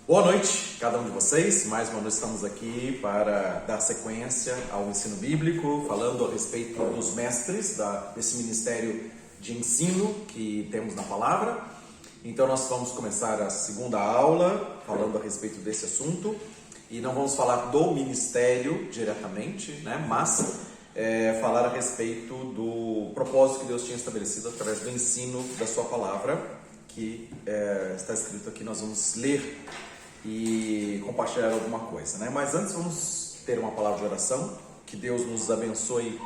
Boa noite, cada um de vocês. Mais uma vez estamos aqui para dar sequência ao ensino bíblico, falando a respeito dos mestres desse ministério de ensino que temos na palavra. Então nós vamos começar a segunda aula falando a respeito desse assunto e não vamos falar do ministério diretamente, né? Mas falar a respeito do propósito que Deus tinha estabelecido através do ensino da sua palavra, que está escrito aqui. Nós vamos ler e compartilhar alguma coisa, né? Mas antes vamos ter uma palavra de oração. Que Deus nos abençoe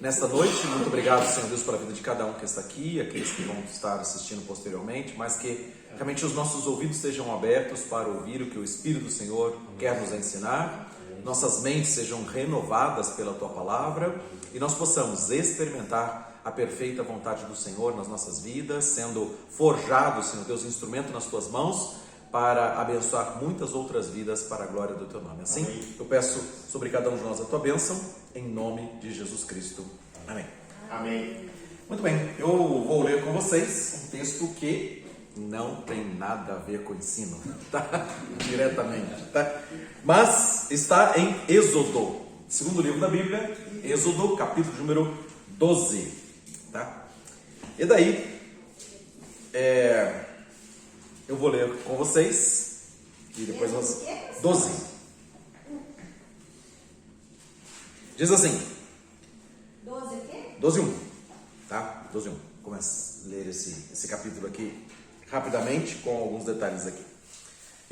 nesta noite. Muito obrigado, Senhor Deus, pela vida de cada um que está aqui, aqueles que vão estar assistindo posteriormente, mas que realmente os nossos ouvidos estejam abertos para ouvir o que o Espírito do Senhor quer nos ensinar, nossas mentes sejam renovadas pela Tua palavra e nós possamos experimentar a perfeita vontade do Senhor nas nossas vidas, sendo forjado, Senhor Deus, instrumento nas Tuas mãos, para abençoar muitas outras vidas para a glória do Teu nome. Assim, amém. Eu peço sobre cada um de nós a Tua bênção, em nome de Jesus Cristo. Amém. Amém. Muito bem, eu vou ler com vocês um texto que não tem nada a ver com o ensino, tá? Diretamente, tá? Mas está em Êxodo, segundo livro da Bíblia, Êxodo, capítulo número 12, tá? E daí, eu vou ler com vocês e depois nós... 12. Diz assim. 12 o quê? 12:1, tá? 12:1. Começa a ler esse capítulo aqui rapidamente, com alguns detalhes aqui.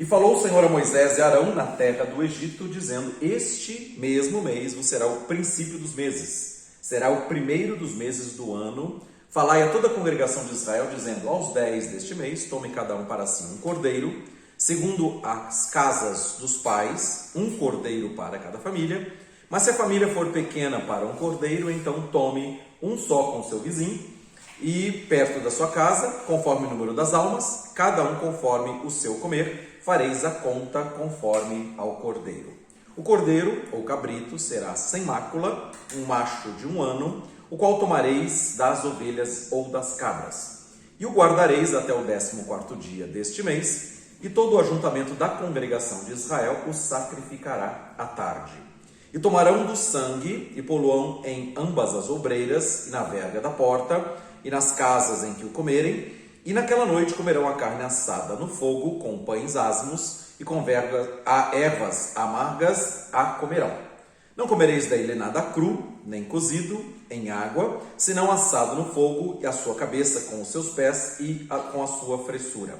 E falou o Senhor a Moisés e Arão na terra do Egito, dizendo: Este mesmo mês vos será o princípio dos meses, será o primeiro dos meses do ano. Falai a toda a congregação de Israel, dizendo: Aos 10 deste mês, tome cada um para si um cordeiro, segundo as casas dos pais, um cordeiro para cada família. Mas se a família for pequena para um cordeiro, então tome um só com seu vizinho, e perto da sua casa, conforme o número das almas, cada um conforme o seu comer, fareis a conta conforme ao cordeiro. O cordeiro, ou cabrito, será sem mácula, um macho de 1 ano, o qual tomareis das ovelhas ou das cabras. E o guardareis até o 14º dia deste mês, e todo o ajuntamento da congregação de Israel o sacrificará à tarde. E tomarão do sangue e poluão em ambas as ombreiras e na verga da porta e nas casas em que o comerem, e naquela noite comerão a carne assada no fogo com pães asmos e com ervas amargas a comerão. Não comereis dele nada cru, nem cozido em água, senão assado no fogo, e a sua cabeça com os seus pés e com a sua fressura.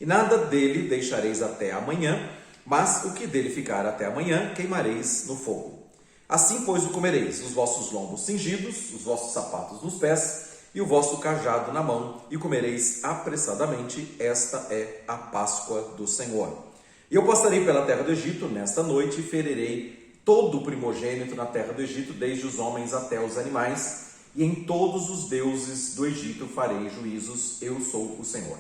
E nada dele deixareis até amanhã, mas o que dele ficar até amanhã queimareis no fogo. Assim, pois, o comereis: os vossos lombos cingidos, os vossos sapatos nos pés e o vosso cajado na mão, e comereis apressadamente. Esta é a Páscoa do Senhor. E eu passarei pela terra do Egito nesta noite e ferirei todo o primogênito na terra do Egito, desde os homens até os animais, e em todos os deuses do Egito farei juízos. Eu sou o Senhor.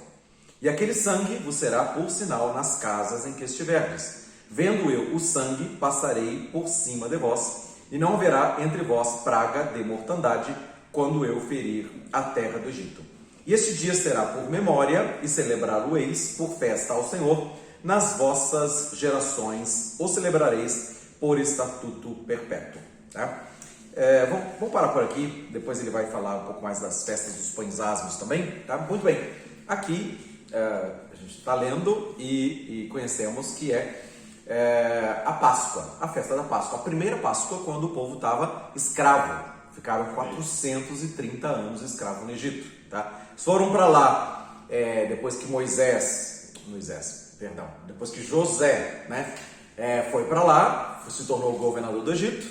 E aquele sangue vos será por sinal nas casas em que estiverdes. Vendo eu o sangue, passarei por cima de vós, e não haverá entre vós praga de mortandade, quando eu ferir a terra do Egito. E este dia será por memória, e celebrá-lo-eis por festa ao Senhor. Nas vossas gerações o celebrareis por estatuto perpétuo. Tá? Vamos parar por aqui, depois ele vai falar um pouco mais das festas dos pães asmos também. Tá? Muito bem, aqui a gente está lendo e conhecemos que a Páscoa, a festa da Páscoa, a primeira Páscoa, quando o povo estava escravo. Ficaram 430 anos escravos no Egito. Tá? Foram para lá depois que depois que José, né, foi para lá, se tornou governador do Egito,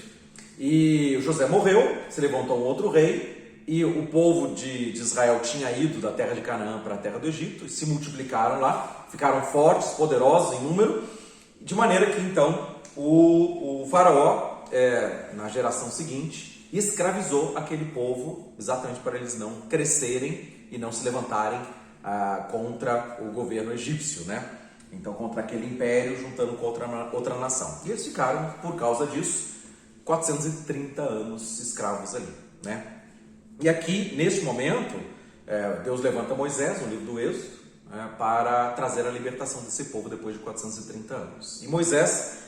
e José morreu, se levantou um outro rei, e o povo de Israel tinha ido da terra de Canaã para a terra do Egito, e se multiplicaram lá, ficaram fortes, poderosos em número, de maneira que então o faraó, na geração seguinte, escravizou aquele povo, exatamente para eles não crescerem e não se levantarem contra o governo egípcio, né? Então, contra aquele império, juntando com outra nação. E eles ficaram, por causa disso, 430 anos escravos ali, né? E aqui, neste momento, Deus levanta Moisés, no livro do Êxodo, para trazer a libertação desse povo depois de 430 anos. E Moisés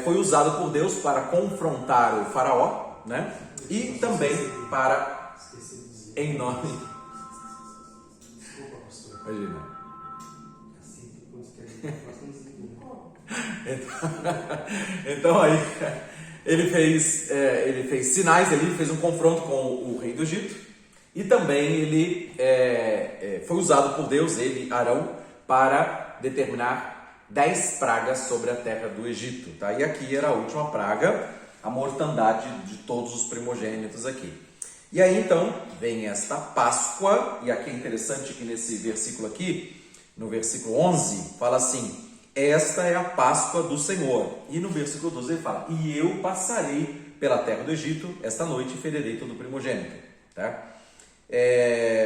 foi usado por Deus para confrontar o faraó, né? E também para, em nome... Desculpa, pastor. Imagina. Assim que Então aí ele fez sinais, ele fez um confronto com o rei do Egito e também ele foi usado por Deus, ele, Arão, para determinar 10 pragas sobre a terra do Egito, tá? E aqui era a última praga, a mortandade de todos os primogênitos aqui. E aí então vem esta Páscoa, e aqui é interessante que nesse versículo aqui, no versículo 11, fala assim: esta é a Páscoa do Senhor. E no versículo 12 ele fala: e eu passarei pela terra do Egito esta noite e ferirei todo o primogênito. Tá?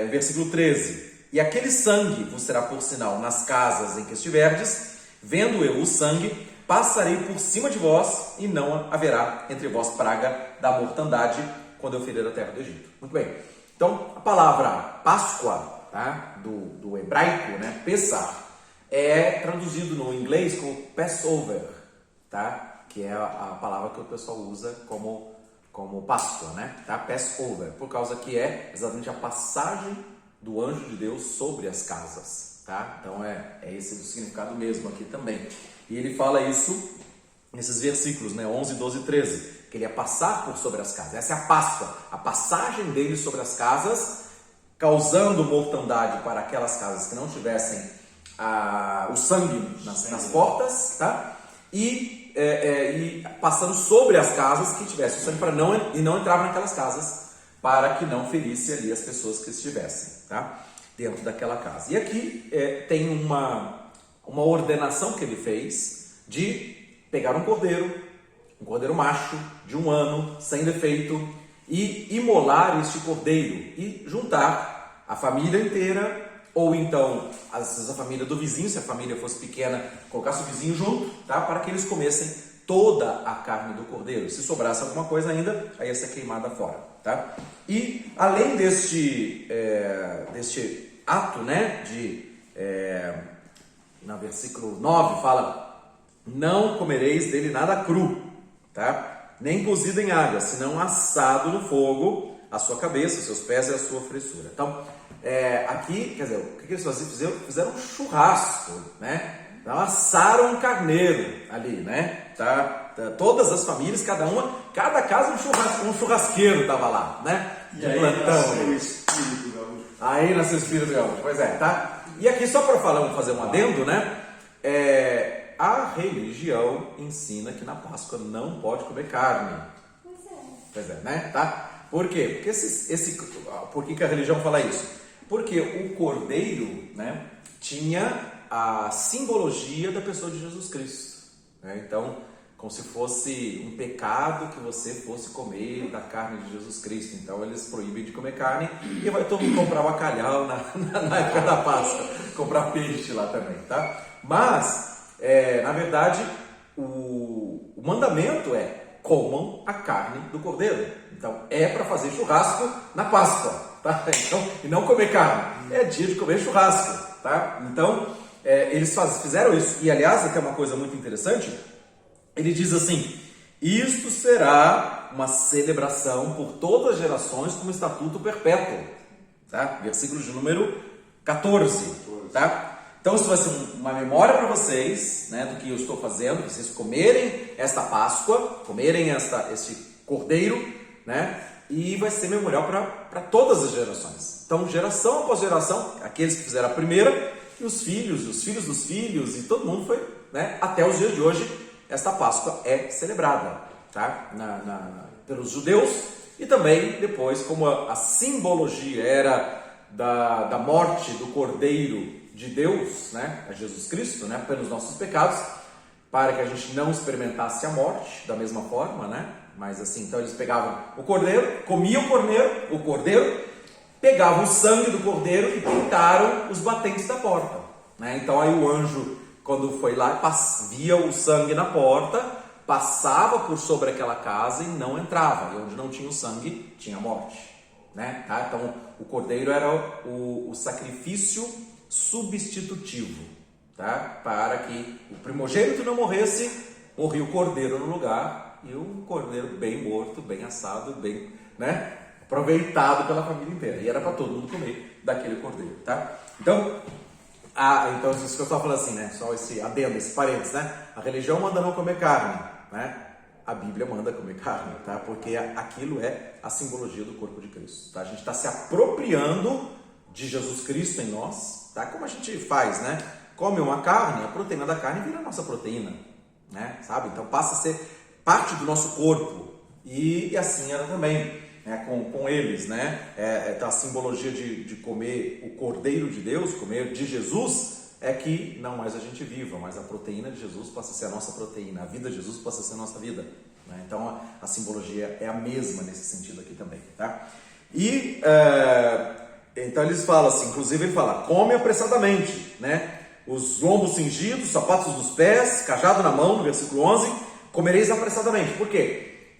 Versículo 13: e aquele sangue vos será por sinal nas casas em que estiverdes, vendo eu o sangue, passarei por cima de vós, e não haverá entre vós praga da mortandade, quando eu ferir a terra do Egito. Muito bem. Então, a palavra Páscoa, tá? do hebraico, né? Pesach, é traduzido no inglês como Passover, tá? Que é a palavra que o pessoal usa como Páscoa, né? Tá? Passover, por causa que é exatamente a passagem do anjo de Deus sobre as casas, tá? Então é esse o significado mesmo aqui também. E ele fala isso nesses versículos, né? 11, 12 e 13, que ele ia passar por sobre as casas. Essa é a Páscoa, a passagem dele sobre as casas, causando mortandade para aquelas casas que não tivessem o sangue nas portas, tá? E passando sobre as casas que tivessem o sangue e não entrava naquelas casas, para que não ferisse ali as pessoas que estivessem, tá? Dentro daquela casa. E aqui tem uma ordenação que ele fez de pegar um cordeiro macho de 1 ano, sem defeito, e imolar este cordeiro e juntar a família inteira, ou então às vezes a família do vizinho, se a família fosse pequena, colocasse o vizinho junto, tá? Para que eles comessem toda a carne do cordeiro. Se sobrasse alguma coisa ainda, aí ia ser queimada fora, tá? E além deste ato, né, no versículo 9 fala: não comereis dele nada cru, tá? Nem cozido em água, senão assado no fogo, a sua cabeça, os seus pés e a sua fressura. Então, aqui, quer dizer, o que eles faziam? Fizeram um churrasco, né? Então, assaram um carneiro ali, né? Tá? Todas as famílias, cada casa um churrasqueiro estava lá, né? E aí nasceu o espírito gaúcho. Aí nasceu o espírito gaúcho, pois é, tá? E aqui, só para fazer um adendo, né? A religião ensina que na Páscoa não pode comer carne. Pois é, né? Tá? Por quê? Porque por que a religião fala isso? Porque o cordeiro, né, tinha a simbologia da pessoa de Jesus Cristo, né? Então, como se fosse um pecado que você fosse comer da carne de Jesus Cristo. Então, eles proíbem de comer carne e vai todo mundo comprar bacalhau na época da Páscoa, comprar peixe lá também, tá? Mas, na verdade, o mandamento comam a carne do cordeiro. Então, para fazer churrasco na Páscoa, tá? Então, e não comer carne. É dia de comer churrasco, tá? Então, eles fizeram isso. E, aliás, aqui é uma coisa muito interessante. Ele diz assim: isto será uma celebração por todas as gerações como estatuto perpétuo, tá? Versículo de número 14, tá? Então isso vai ser uma memória para vocês, né, do que eu estou fazendo, vocês comerem esta Páscoa, comerem este cordeiro, né? E vai ser memorial para todas as gerações. Então, geração após geração, aqueles que fizeram a primeira, e os filhos dos filhos, e todo mundo foi, né? Até os dias de hoje, esta Páscoa é celebrada, tá? Pelos judeus, e também depois, como a simbologia era da morte do cordeiro de Deus, né? A Jesus Cristo, né? Pelos nossos pecados, para que a gente não experimentasse a morte da mesma forma, né? Mas assim, então eles pegavam o cordeiro, comiam o cordeiro, pegavam o sangue do cordeiro e pintaram os batentes da porta, né? Então aí o anjo, quando foi lá, via o sangue na porta, passava por sobre aquela casa e não entrava. E onde não tinha o sangue, tinha morte, né? Tá? Então o cordeiro era o sacrifício substitutivo, tá? Para que o primogênito não morresse, morria o cordeiro no lugar, e o cordeiro bem morto, bem assado, bem, né, aproveitado pela família inteira. E era para todo mundo comer daquele cordeiro, tá? Então isso que eu estava falando assim, né? Só esse adendo, esse parênteses, né? A religião manda não comer carne, né? A Bíblia manda comer carne, tá? Porque aquilo é a simbologia do corpo de Cristo, tá? A gente está se apropriando de Jesus Cristo em nós, tá? Como a gente faz, né? Come uma carne, a proteína da carne vira a nossa proteína, né? Sabe? Então passa a ser parte do nosso corpo. E assim era também, né? Com eles, né? A simbologia de comer o Cordeiro de Deus, comer de Jesus, é que não mais a gente viva, mas a proteína de Jesus passa a ser a nossa proteína, a vida de Jesus passa a ser a nossa vida, né? Então a simbologia é a mesma nesse sentido aqui também, tá? E então eles falam assim, inclusive ele fala, come apressadamente, né? Os lombos cingidos, sapatos nos pés, cajado na mão, no versículo 11, comereis apressadamente. Por quê?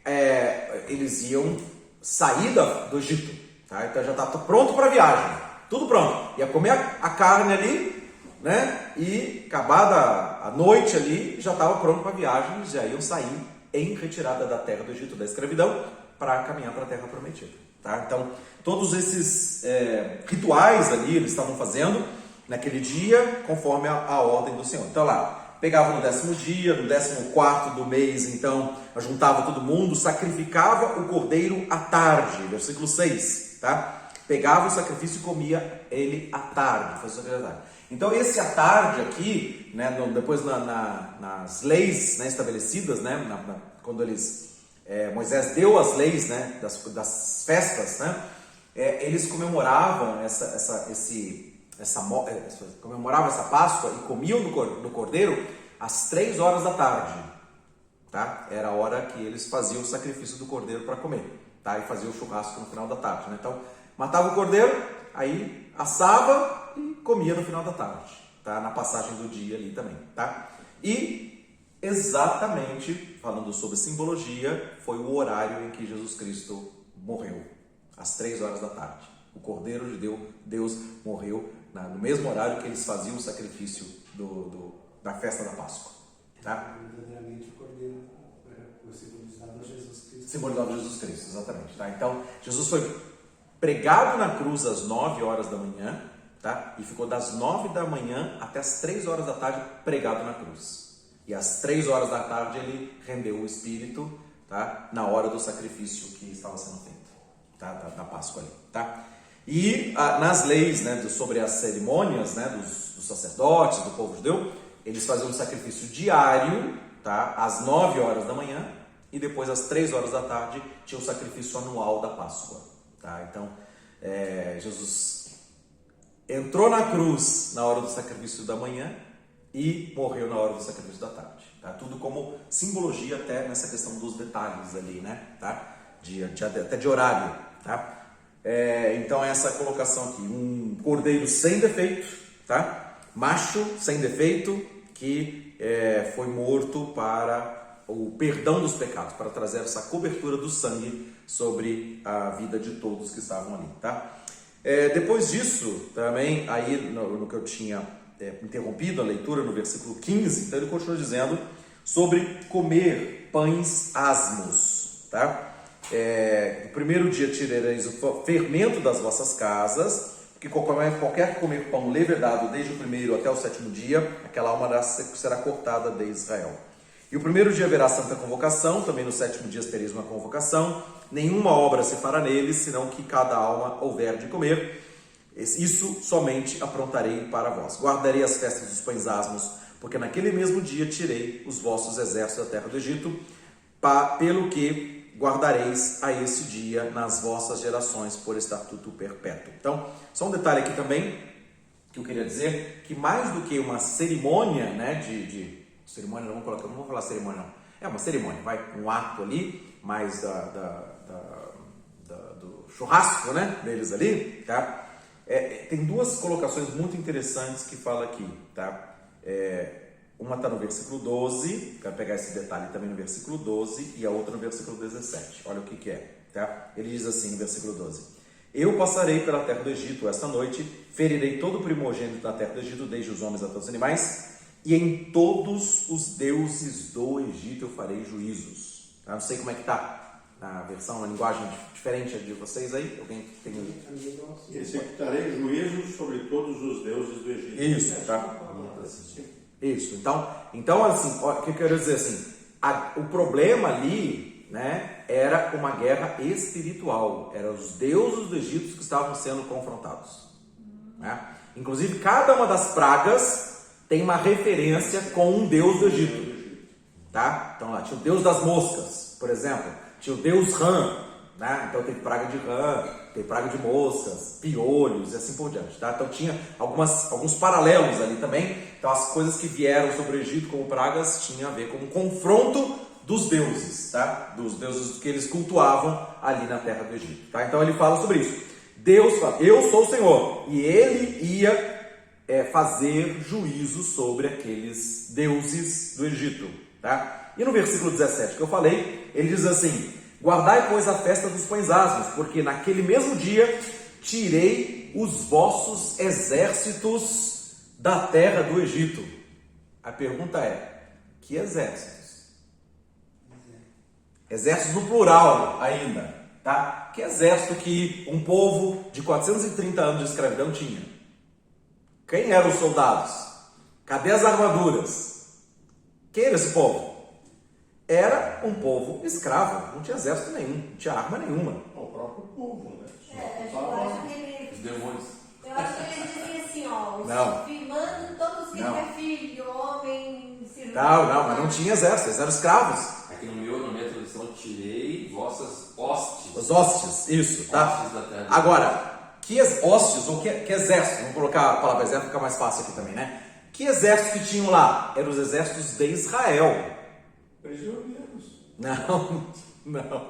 Eles iam sair do Egito, tá? Então já está pronto para a viagem, tudo pronto. Ia comer a carne ali, né? E acabada a noite ali, já estava pronto para a viagem, já iam sair em retirada da terra do Egito, da escravidão, para caminhar para a terra prometida, tá? Então, todos esses rituais ali eles estavam fazendo naquele dia, conforme a ordem do Senhor. Então lá, pegava no 10º dia, no 14º do mês, então, juntava todo mundo, sacrificava o cordeiro à tarde, versículo 6, tá? Pegava o sacrifício e comia ele à tarde, fazia o sacrifício à tarde. Então esse à tarde aqui, né, depois nas leis, né, estabelecidas, né, quando Moisés deu as leis, né, das festas, né, eles comemoravam comemoravam essa Páscoa e comiam do cordeiro às 3 horas da tarde, tá? Era a hora que eles faziam o sacrifício do cordeiro para comer, tá? E faziam o churrasco no final da tarde, né? Então matava o cordeiro, aí assava e comia no final da tarde, tá? Na passagem do dia ali também, tá? E exatamente, falando sobre simbologia, foi o horário em que Jesus Cristo morreu, às 3 horas da tarde. O Cordeiro de Deus morreu no mesmo horário que eles faziam o sacrifício da festa da Páscoa, tá? Verdadeiramente o Cordeiro foi simbolizado a Jesus Cristo. Simbolizado a Jesus Cristo, exatamente, tá? Então, Jesus foi pregado na cruz às 9 horas da manhã, tá? E ficou das 9 da manhã até as 3 horas da tarde pregado na cruz. E às 3 horas da tarde ele rendeu o Espírito, tá? Na hora do sacrifício que estava sendo feito, tá? Da Páscoa ali, tá? E nas leis, né, sobre as cerimônias, né, dos sacerdotes, do povo judeu, eles faziam um sacrifício diário, tá? Às 9 horas da manhã, e depois às 3 horas da tarde tinha o sacrifício anual da Páscoa, tá? Então, Jesus entrou na cruz na hora do sacrifício da manhã e morreu na hora do sacrifício da tarde, tá? Tudo como simbologia até nessa questão dos detalhes ali, né? Tá? Até de horário, tá? Então essa colocação aqui, um cordeiro sem defeito, tá? Macho sem defeito, que foi morto para o perdão dos pecados, para trazer essa cobertura do sangue sobre a vida de todos que estavam ali, tá? Depois disso, também, aí no que eu tinha interrompido a leitura, no versículo 15, então ele continua dizendo sobre comer pães asmos, tá? No primeiro dia tirareis o fermento das vossas casas, porque qualquer que comer pão levedado desde o primeiro até o 7º dia, aquela alma será cortada de Israel. E o primeiro dia haverá santa convocação, também no 7º dia tereis uma convocação, nenhuma obra se fará neles, senão que cada alma houver de comer. Isso somente aprontarei para vós. Guardarei as festas dos pães asmos, porque naquele mesmo dia tirei os vossos exércitos da terra do Egito, pelo que guardareis a esse dia nas vossas gerações por estatuto perpétuo. Então, só um detalhe aqui também, que eu queria dizer, que mais do que uma cerimônia, né, cerimônia, não vou falar cerimônia não, é uma cerimônia, um ato ali, mais do churrasco, né, deles ali, tá? Tem duas colocações muito interessantes que fala aqui, tá? Uma está no versículo 12, quero pegar esse detalhe também no versículo 12, e a outra no versículo 17. Olha o que é, tá? Ele diz assim no versículo 12: Eu passarei pela terra do Egito esta noite, ferirei todo o primogênito da terra do Egito, desde os homens até os animais, e em todos os deuses do Egito eu farei juízos. Eu não sei como é que está na versão, uma linguagem diferente de vocês aí. Alguém tem... Executarei juízos sobre todos os deuses do Egito. Isso, tá? Isso. Então assim, o que eu quero dizer assim, o problema ali, né, era uma guerra espiritual. Eram os deuses do Egito que estavam sendo confrontados, né? Inclusive, cada uma das pragas tem uma referência com um deus do Egito, tá? Então lá tinha o deus das moscas, por exemplo, tinha o deus rã, né? Então tem praga de rã, tem praga de moscas, piolhos e assim por diante, tá? Então tinha alguns paralelos ali também. Então as coisas que vieram sobre o Egito como pragas tinham a ver com um confronto dos deuses, tá? Dos deuses que eles cultuavam ali na terra do Egito, tá? Então ele fala sobre isso. Deus fala, eu sou o Senhor, e ele ia fazer juízo sobre aqueles deuses do Egito, tá? E no versículo 17 que eu falei, ele diz assim: guardai, pois, a festa dos pães asmos, porque naquele mesmo dia tirei os vossos exércitos da terra do Egito. A pergunta é: que exércitos? Exércitos no plural ainda, tá? Que exército que um povo de 430 anos de escravidão tinha? Quem eram os soldados? Cadê as armaduras? Quem era esse povo? Era um povo escravo, não tinha exército nenhum, não tinha arma nenhuma. O próprio povo, né? Eu acho que ele... Os demônios. Eu acho que ele dizia assim, ó, Não. firmando todos que Não. é filho, homem, cirurgião. Não, mas não tinha exército, eles eram escravos. Aqui no meu, na minha tradução, tirei vossas hostes. Os hóstes, isso, tá? Hostes da terra. Agora, que hóstes ou que exército? Vamos colocar a palavra exército, fica mais fácil aqui também, né? Que exércitos que tinham lá? Eram os exércitos de Israel. Prisioneiros. Não.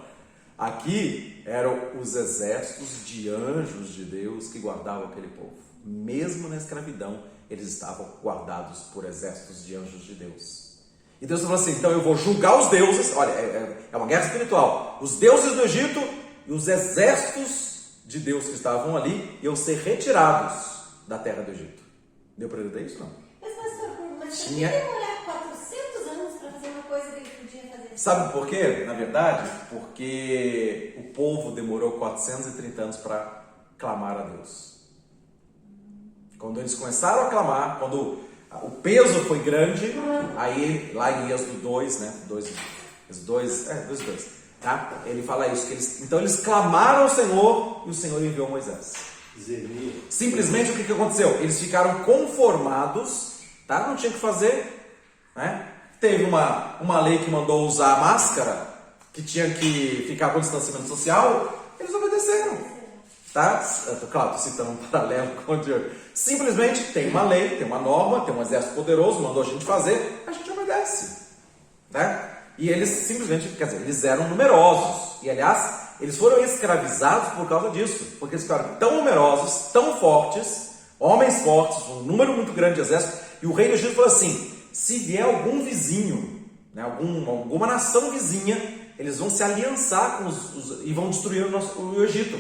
Aqui eram os exércitos de anjos de Deus que guardavam aquele povo. Mesmo na escravidão, eles estavam guardados por exércitos de anjos de Deus. E Deus falou assim: então eu vou julgar os deuses. Olha, é uma guerra espiritual. Os deuses do Egito e os exércitos de Deus que estavam ali iam ser retirados da terra do Egito. Deu para entender isso? Não. Mas Tinha- tinha que demorar 400 anos para fazer uma coisa que ele podia fazer. Sabe por quê? Na verdade, porque o povo demorou 430 anos para clamar a Deus. Quando eles começaram a clamar, quando o peso foi grande, aí lá em Êxodo 2, né? 2, tá? Ele fala isso, que então eles clamaram ao Senhor e o Senhor enviou Moisés. Simplesmente o que aconteceu? Eles ficaram conformados, tá? Não tinha o que fazer, né? Teve uma lei que mandou usar máscara, que tinha que ficar com distanciamento social, eles obedeceram, tá? Claro, estou citando um paralelo com o Diogo. Simplesmente tem uma lei, tem uma norma, tem um exército poderoso, mandou a gente fazer, a gente obedece, né? E eles simplesmente, quer dizer, eles eram numerosos. E aliás, eles foram escravizados por causa disso. Porque eles ficaram tão numerosos, tão fortes, homens fortes, um número muito grande de exército. E o rei do Egito falou assim: se vier algum vizinho, né, alguma nação vizinha, eles vão se aliançar com e vão destruir o Egito.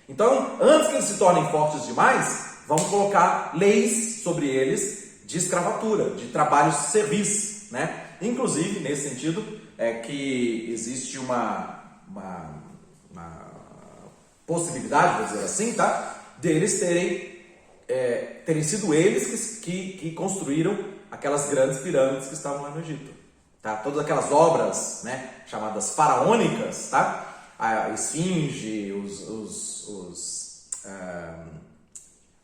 Então, antes que eles se tornem fortes demais, vamos colocar leis sobre eles de escravatura, de trabalho de serviço, né? Inclusive, nesse sentido, é que existe uma possibilidade, vou dizer assim, tá? Deles terem sido eles que construíram aquelas grandes pirâmides que estavam lá no Egito, tá? Todas aquelas obras, né, chamadas faraônicas, tá? A esfinge,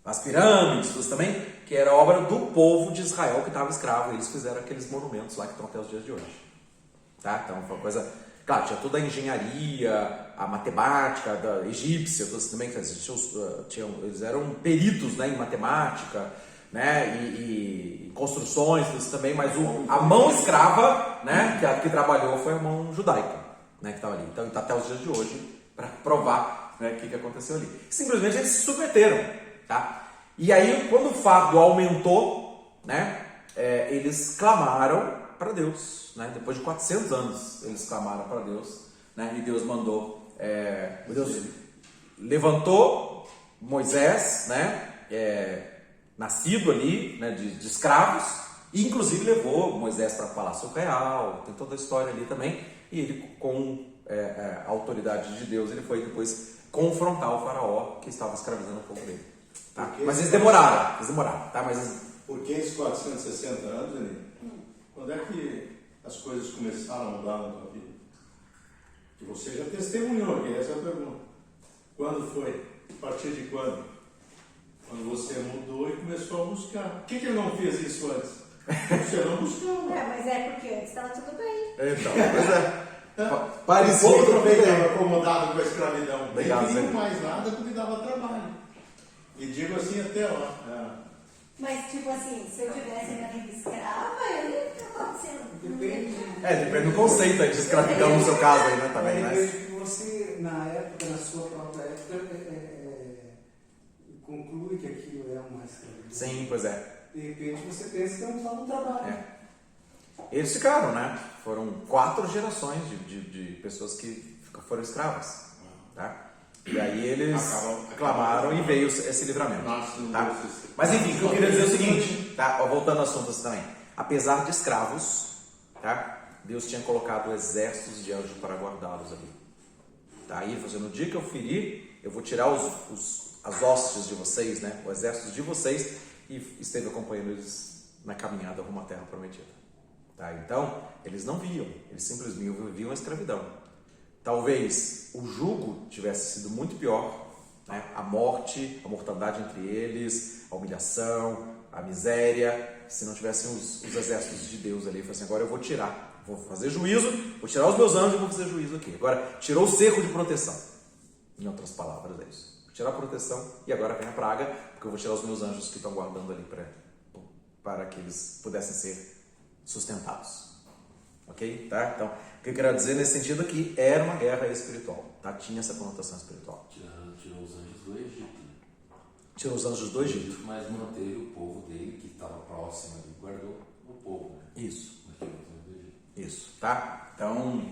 as pirâmides, tudo também, que era obra do povo de Israel que estava escravo. Eles fizeram aqueles monumentos lá que estão até os dias de hoje, tá? Então foi uma coisa, claro, tinha toda a engenharia, a matemática da egípcia, tudo também, eles eram peritos, né, em matemática, né, e construções, tudo também, mas a mão escrava, né, que trabalhou foi a mão judaica, né, que estava ali. Então está até os dias de hoje para provar, né, o que aconteceu ali. Simplesmente eles se submeteram, tá? E aí, quando o fardo aumentou, né, eles clamaram para Deus, né? Depois de 400 anos, eles clamaram para Deus, né? E Deus mandou, levantou Moisés, né, nascido ali, né, de escravos, e inclusive levou Moisés para o Palácio Real, tem toda a história ali também, e ele, com a autoridade de Deus, ele foi depois confrontar o faraó que estava escravizando o povo dele. Tá? Mas eles demoraram, tá? Mas Por que esses 460 anos, Eli? Quando é que as coisas começaram a mudar na tua vida? Que você já testemunhou, que essa é a pergunta. Quando foi? A partir de quando? Quando você mudou e começou a buscar. Por que ele não fez isso antes? Você não buscava. Mas é porque antes estava tudo bem. então, pois é. O Parecia povo que também estava acomodado com a escravidão. Legal, Nem queriam né? mais nada porque dava trabalho. E digo assim até lá. Mas, tipo assim, se eu tivesse na vida escrava, eu ia estar acontecendo. Depende do conceito aí de escravidão no seu caso aí, né, também, Eu né? vejo que você, na época, na sua própria época, conclui que aquilo é uma escravidão. Sim, pois é. De repente você pensa que é um só no trabalho. Eles ficaram, né? Foram 4 gerações de pessoas que foram escravas, tá? E aí eles clamaram e veio esse livramento, tá? Mas enfim, o que eu queria dizer é o seguinte, tá? Voltando ao assunto assim também. Apesar de escravos, tá? Deus tinha colocado exércitos de anjos para guardá-los ali. Tá? E ele falou assim, no dia que eu ferir, eu vou tirar as hostes de vocês, né? O exército de vocês, e esteve acompanhando eles na caminhada rumo à terra prometida. Tá? Então, eles não viam, eles simplesmente viviam a escravidão. Talvez o jugo tivesse sido muito pior, né? A morte, a mortandade entre eles, a humilhação, a miséria, se não tivessem os exércitos de Deus ali. Ele falou assim, agora eu vou tirar, vou fazer juízo, vou tirar os meus anjos e vou fazer juízo aqui. Agora, tirou o cerco de proteção. Em outras palavras, é isso. Vou tirar a proteção e agora vem a praga, porque eu vou tirar os meus anjos que estão guardando ali para que eles pudessem ser sustentados. Ok? Tá? Então, o que eu quero dizer nesse sentido aqui, era uma guerra espiritual, tá? Tinha essa conotação espiritual. Tirou os anjos do Egito, né? Tirou os anjos do Egito. Mas manteve o povo dele, que estava próximo ali, guardou o povo, né? Isso. Mas tirou os anjos do Egito. Isso, tá? Então,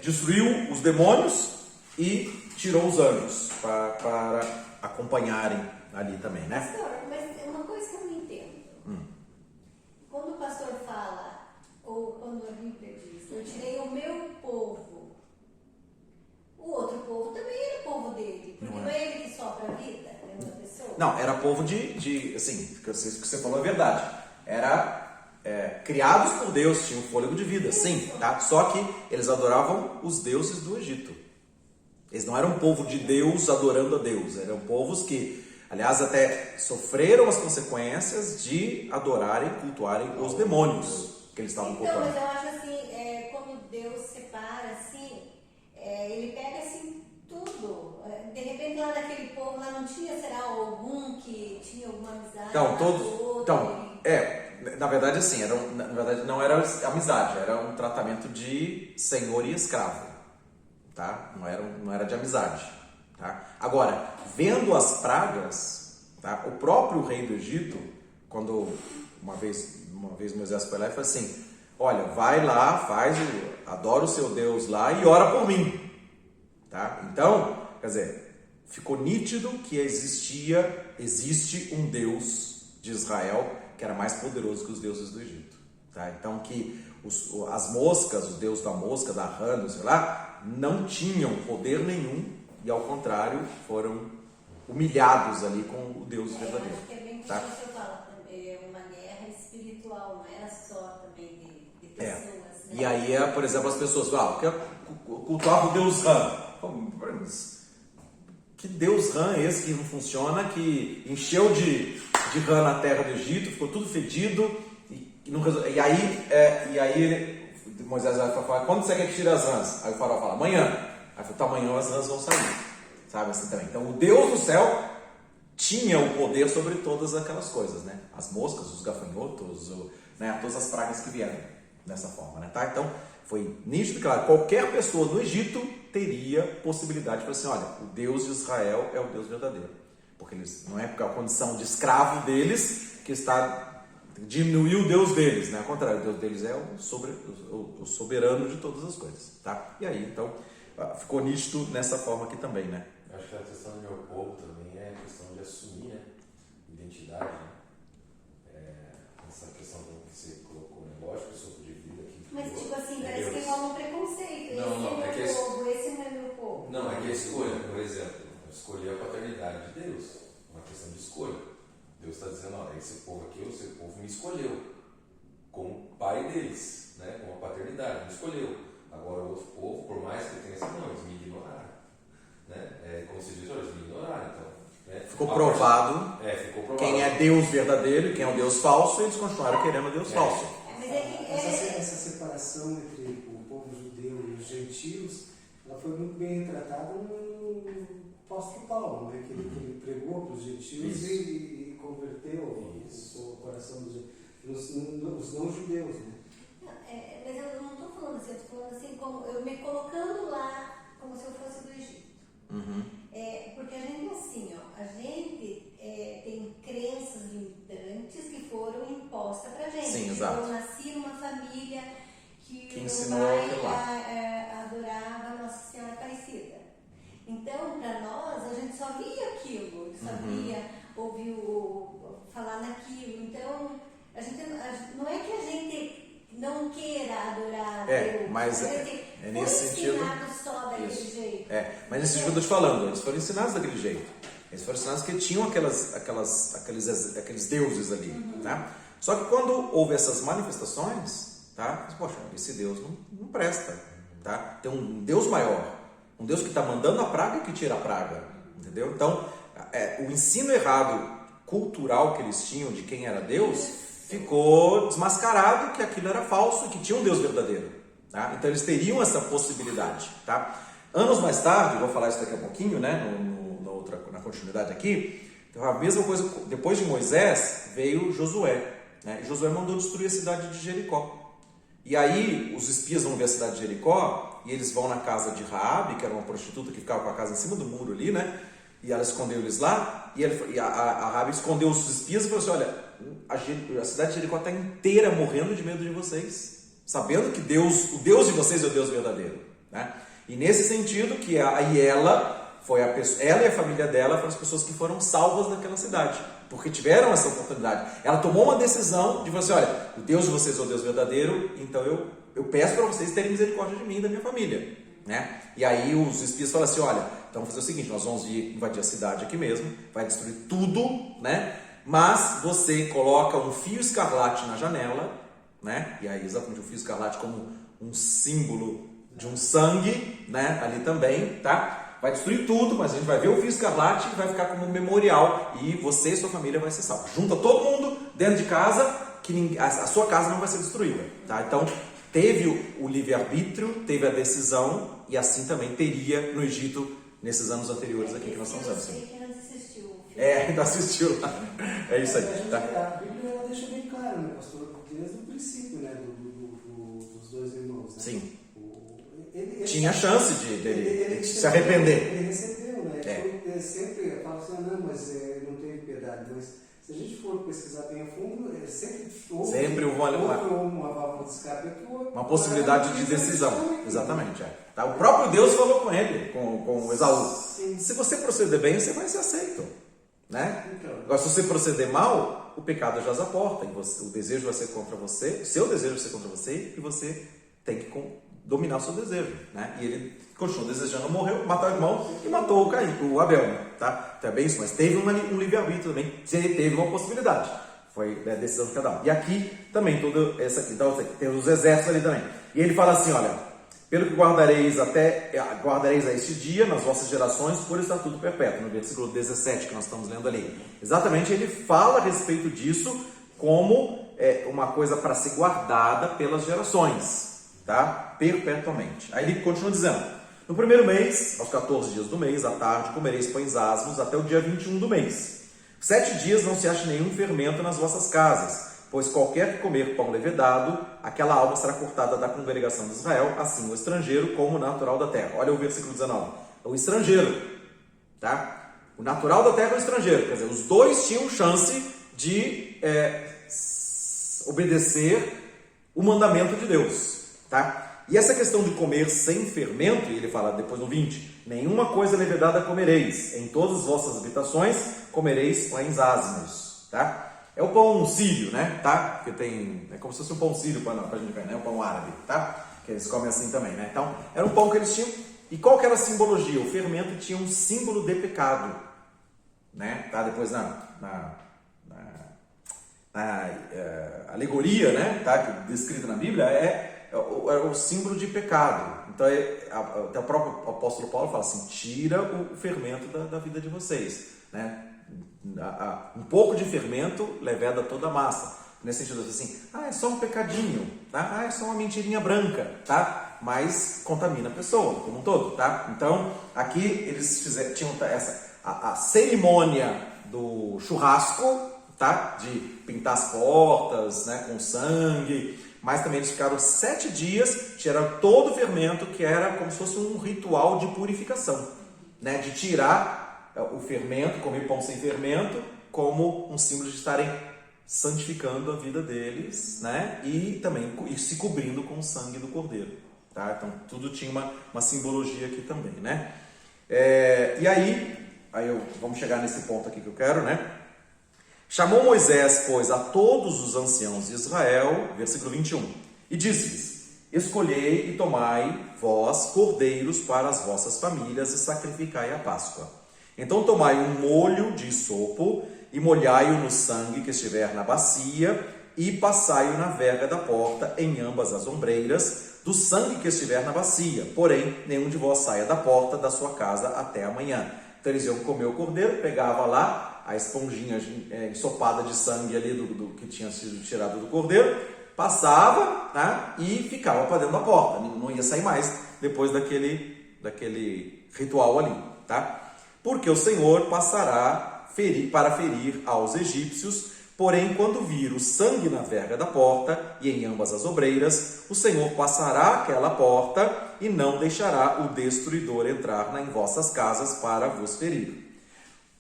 destruiu os demônios e tirou os anjos para acompanharem ali também, né? Pastor, mas é uma coisa que eu não entendo. Quando o pastor fala, ou quando a Bíblia diz, eu tirei o meu povo, o outro povo também era povo dele, porque não é ele que sopra a vida, é outra pessoa. Não, era povo assim, o que você falou é verdade. Era criados por Deus, tinham fôlego de vida, sim, tá? Só que eles adoravam os deuses do Egito. Eles não eram um povo de Deus adorando a Deus, eram povos que, aliás, até sofreram as consequências de adorarem, cultuarem os demônios que eles estavam Então, cultuando. mas eu acho assim, quando Deus separa assim, ele pega assim tudo. De repente lá naquele povo lá não tinha, será, algum que tinha alguma amizade? Então, com o outro, na verdade assim, na verdade não era amizade, era um tratamento de senhor e escravo, tá? Não era de amizade, tá? Agora, vendo as pragas, tá? O próprio rei do Egito, quando uma vez Moisés foi lá e falou assim, olha, vai lá, adora o seu Deus lá e ora por mim, tá? Então, quer dizer, ficou nítido que existe um Deus de Israel que era mais poderoso que os deuses do Egito, tá? Então que as moscas, o deus da mosca, da rã, não sei lá, não tinham poder nenhum e ao contrário foram humilhados ali com o Deus eu verdadeiro, acho que é bem como tá? você fala, é uma guerra espiritual, não era só também de pessoas, né? E aí, por exemplo, as pessoas falam, cultuava o deus Rã. Que deus Rã é esse que não funciona, que encheu de rã na terra do Egito, ficou tudo fedido, e aí Moisés vai falar, quando você quer que tire as rãs? Aí o faraó fala, amanhã. Aí fala, amanhã as rãs vão sair, sabe assim também. Então o Deus do céu tinha o poder sobre todas aquelas coisas, né? As moscas, os gafanhotos, né? Todas as pragas que vieram dessa forma, né? Tá? Então foi nítido, claro, qualquer pessoa no Egito teria possibilidade de falar assim, olha, o Deus de Israel é o Deus verdadeiro. Porque eles, não é porque a condição de escravo deles que está diminuir o Deus deles, né? Ao contrário, o Deus deles é o soberano de todas as coisas, tá? E aí, então, ficou nítido nessa forma aqui também, né? Eu acho que a questão do meu povo também é a questão de assumir, né? Identidade, né? Essa questão que você colocou, né? Lógico, eu sou de vida aqui. Mas tipo assim, é parece que Deus. rola um preconceito. Não, esse é é que meu povo, esse não é meu povo. Não, é que a escolha, por exemplo, eu escolhi a paternidade de Deus. Uma questão de escolha. Deus está dizendo, ó, esse povo aqui, esse povo me escolheu como pai deles, né? Como a paternidade, me escolheu. Agora o outro povo, por mais que tenha sido, não, eles me ignoraram. Né? Como se diz, olha, eles me ignoraram, então. Né? Ficou provado Ficou provado quem é Deus verdadeiro e quem é o Deus falso, e eles continuaram querendo o Deus falso. Mas é que Essa separação entre o povo judeu e os gentios, ela foi muito bem retratada no apóstolo Paulo, né? Que ele pregou para os gentios e converteu o coração dos não-judeus. Né? mas eu não estou falando assim, eu estou falando assim, como eu me colocando lá como se eu fosse do Egito. Porque a gente é assim, ó, a gente tem crenças limitantes que foram impostas pra gente. Sim, exato. Eu nasci numa família que o meu ensinou pai aquilo lá. adorava Nossa Senhora Aparecida. Então, para nós, a gente só via aquilo, só via, ouviu falar naquilo. Então, não é que a gente não queira adorar Deus, mas a gente é nesse foi sentido. ensinado só daquele Isso. jeito. Mas nesse sentido que eu estou te falando, eles foram ensinados daquele jeito. Eles foram ensinados que tinham aqueles deuses ali. Tá? Só que quando houve essas manifestações, tá? Poxa, esse Deus não presta. Tá? Tem um Deus maior, um Deus que está mandando a praga e que tira a praga. Entendeu? Então, o ensino errado cultural que eles tinham de quem era Deus ficou desmascarado, que aquilo era falso e que tinha um Deus verdadeiro. Tá? Então eles teriam essa possibilidade. Tá? Anos mais tarde, vou falar isso daqui a pouquinho, né? Na continuidade aqui, então, a mesma coisa, depois de Moisés veio Josué. Né? E Josué mandou destruir a cidade de Jericó. E aí os espias vão ver a cidade de Jericó e eles vão na casa de Raabe, que era uma prostituta que ficava com a casa em cima do muro ali, né? E ela escondeu eles lá, e a Raabe escondeu os espias e falou assim: olha, a cidade de Jericó está inteira morrendo de medo de vocês, sabendo que o Deus de vocês é o Deus verdadeiro. Né? E nesse sentido que aí ela e a família dela foram as pessoas que foram salvas naquela cidade, porque tiveram essa oportunidade. Ela tomou uma decisão de falar assim: olha, o Deus de vocês é o Deus verdadeiro, então eu peço para vocês terem misericórdia de mim e da minha família. Né? E aí os espias falam assim: olha, então vamos fazer o seguinte, nós vamos invadir a cidade aqui mesmo, vai destruir tudo, né? Mas você coloca um fio escarlate na janela, né? E aí exatamente o fio escarlate como um símbolo de um sangue, né? Ali também, tá? Vai destruir tudo, mas a gente vai ver o fio escarlate e vai ficar como um memorial, e você e sua família vai ser salva. Junta todo mundo dentro de casa, que a sua casa não vai ser destruída, tá? Então teve o livre-arbítrio, teve a decisão, e assim também teria no Egito nesses anos anteriores aqui que nós estamos vendo. Eu sei que não assistiu. Ainda assistiu lá. É isso aí. Tá? A Bíblia ela deixa bem claro, né, pastor? Desde o princípio, né, dos dois irmãos. Né? Sim. Ele tinha chance de se arrepender. Ele recebeu, né? Ele sempre fala assim: não, mas não teve piedade. Mas se a gente for pesquisar bem a fundo, sempre houve uma válvula de escape, uma possibilidade de decisão. Exatamente. Tá? O próprio Deus falou com ele, com Esaú. Sim. Se você proceder bem, você vai ser aceito. Né? Então. Agora, se você proceder mal, o pecado jaz à porta. E o desejo vai ser contra você, o seu desejo vai ser contra você, e você tem que dominar o seu desejo. Né? E ele continuou desejando, morreu, matou o irmão e matou o Abel. Tá? Então é bem isso, mas teve um livre-arbítrio também, teve uma possibilidade. Foi a decisão de cada um. E aqui também, toda essa aqui, então, tem os exércitos ali também. E ele fala assim: olha, pelo que guardareis a este dia, nas vossas gerações, por estatuto perpétuo, no versículo 17 que nós estamos lendo ali. Exatamente, ele fala a respeito disso como uma coisa para ser guardada pelas gerações, tá? Perpetuamente. Aí ele continua dizendo: no primeiro mês, aos 14 dias do mês, à tarde, comereis pães asmos até o dia 21 do mês. 7 dias não se ache nenhum fermento nas vossas casas, pois qualquer que comer pão levedado, aquela alma será cortada da congregação de Israel, assim o estrangeiro como o natural da terra. Olha o versículo 19. O estrangeiro, tá? O natural da terra é o estrangeiro. Quer dizer, os dois tinham chance de obedecer o mandamento de Deus, tá? E essa questão de comer sem fermento, e ele fala depois no 20, nenhuma coisa levedada comereis, em todas as vossas habitações comereis pães ázimos, tá? É o pão sírio, né, tá? Que tem, é como se fosse um pão sírio pra gente ver, né? O pão árabe, tá? Que eles comem assim também, né? Então, era um pão que eles tinham. E qual que era a simbologia? O fermento tinha um símbolo de pecado, né? Tá? Depois na alegoria, né? Tá? Descrita na Bíblia, é o símbolo de pecado. Então, até o próprio apóstolo Paulo fala assim, tira o fermento da vida de vocês, né? Um pouco de fermento leveda toda a massa. Nesse sentido assim, é só um pecadinho, tá? É só uma mentirinha branca, tá? Mas contamina a pessoa como um todo, tá? Então, aqui eles tinham a cerimônia do churrasco, tá? De pintar as portas, né? Com sangue, mas também eles ficaram 7 dias, tiraram todo o fermento, que era como se fosse um ritual de purificação, né? De tirar o fermento, comer pão sem fermento, como um símbolo de estarem santificando a vida deles, né? E também se cobrindo com o sangue do cordeiro, tá? Então tudo tinha uma simbologia aqui também, né? E aí vamos chegar nesse ponto aqui que eu quero, né? Chamou Moisés, pois, a todos os anciãos de Israel, versículo 21, e disse-lhes: escolhei e tomai vós cordeiros para as vossas famílias e sacrificai a Páscoa. Então tomai um molho de isopo e molhai-o no sangue que estiver na bacia e passai-o na verga da porta em ambas as ombreiras do sangue que estiver na bacia. Porém, nenhum de vós saia da porta da sua casa até amanhã. Então eles iam comer o cordeiro, pegava lá a esponjinha ensopada de sangue ali do que tinha sido tirado do cordeiro, passava, tá? E ficava para dentro da porta. Não ia sair mais depois daquele ritual ali, tá? Porque o Senhor passará para ferir aos egípcios, porém, quando vir o sangue na verga da porta e em ambas as obreiras, o Senhor passará aquela porta e não deixará o destruidor entrar em vossas casas para vos ferir.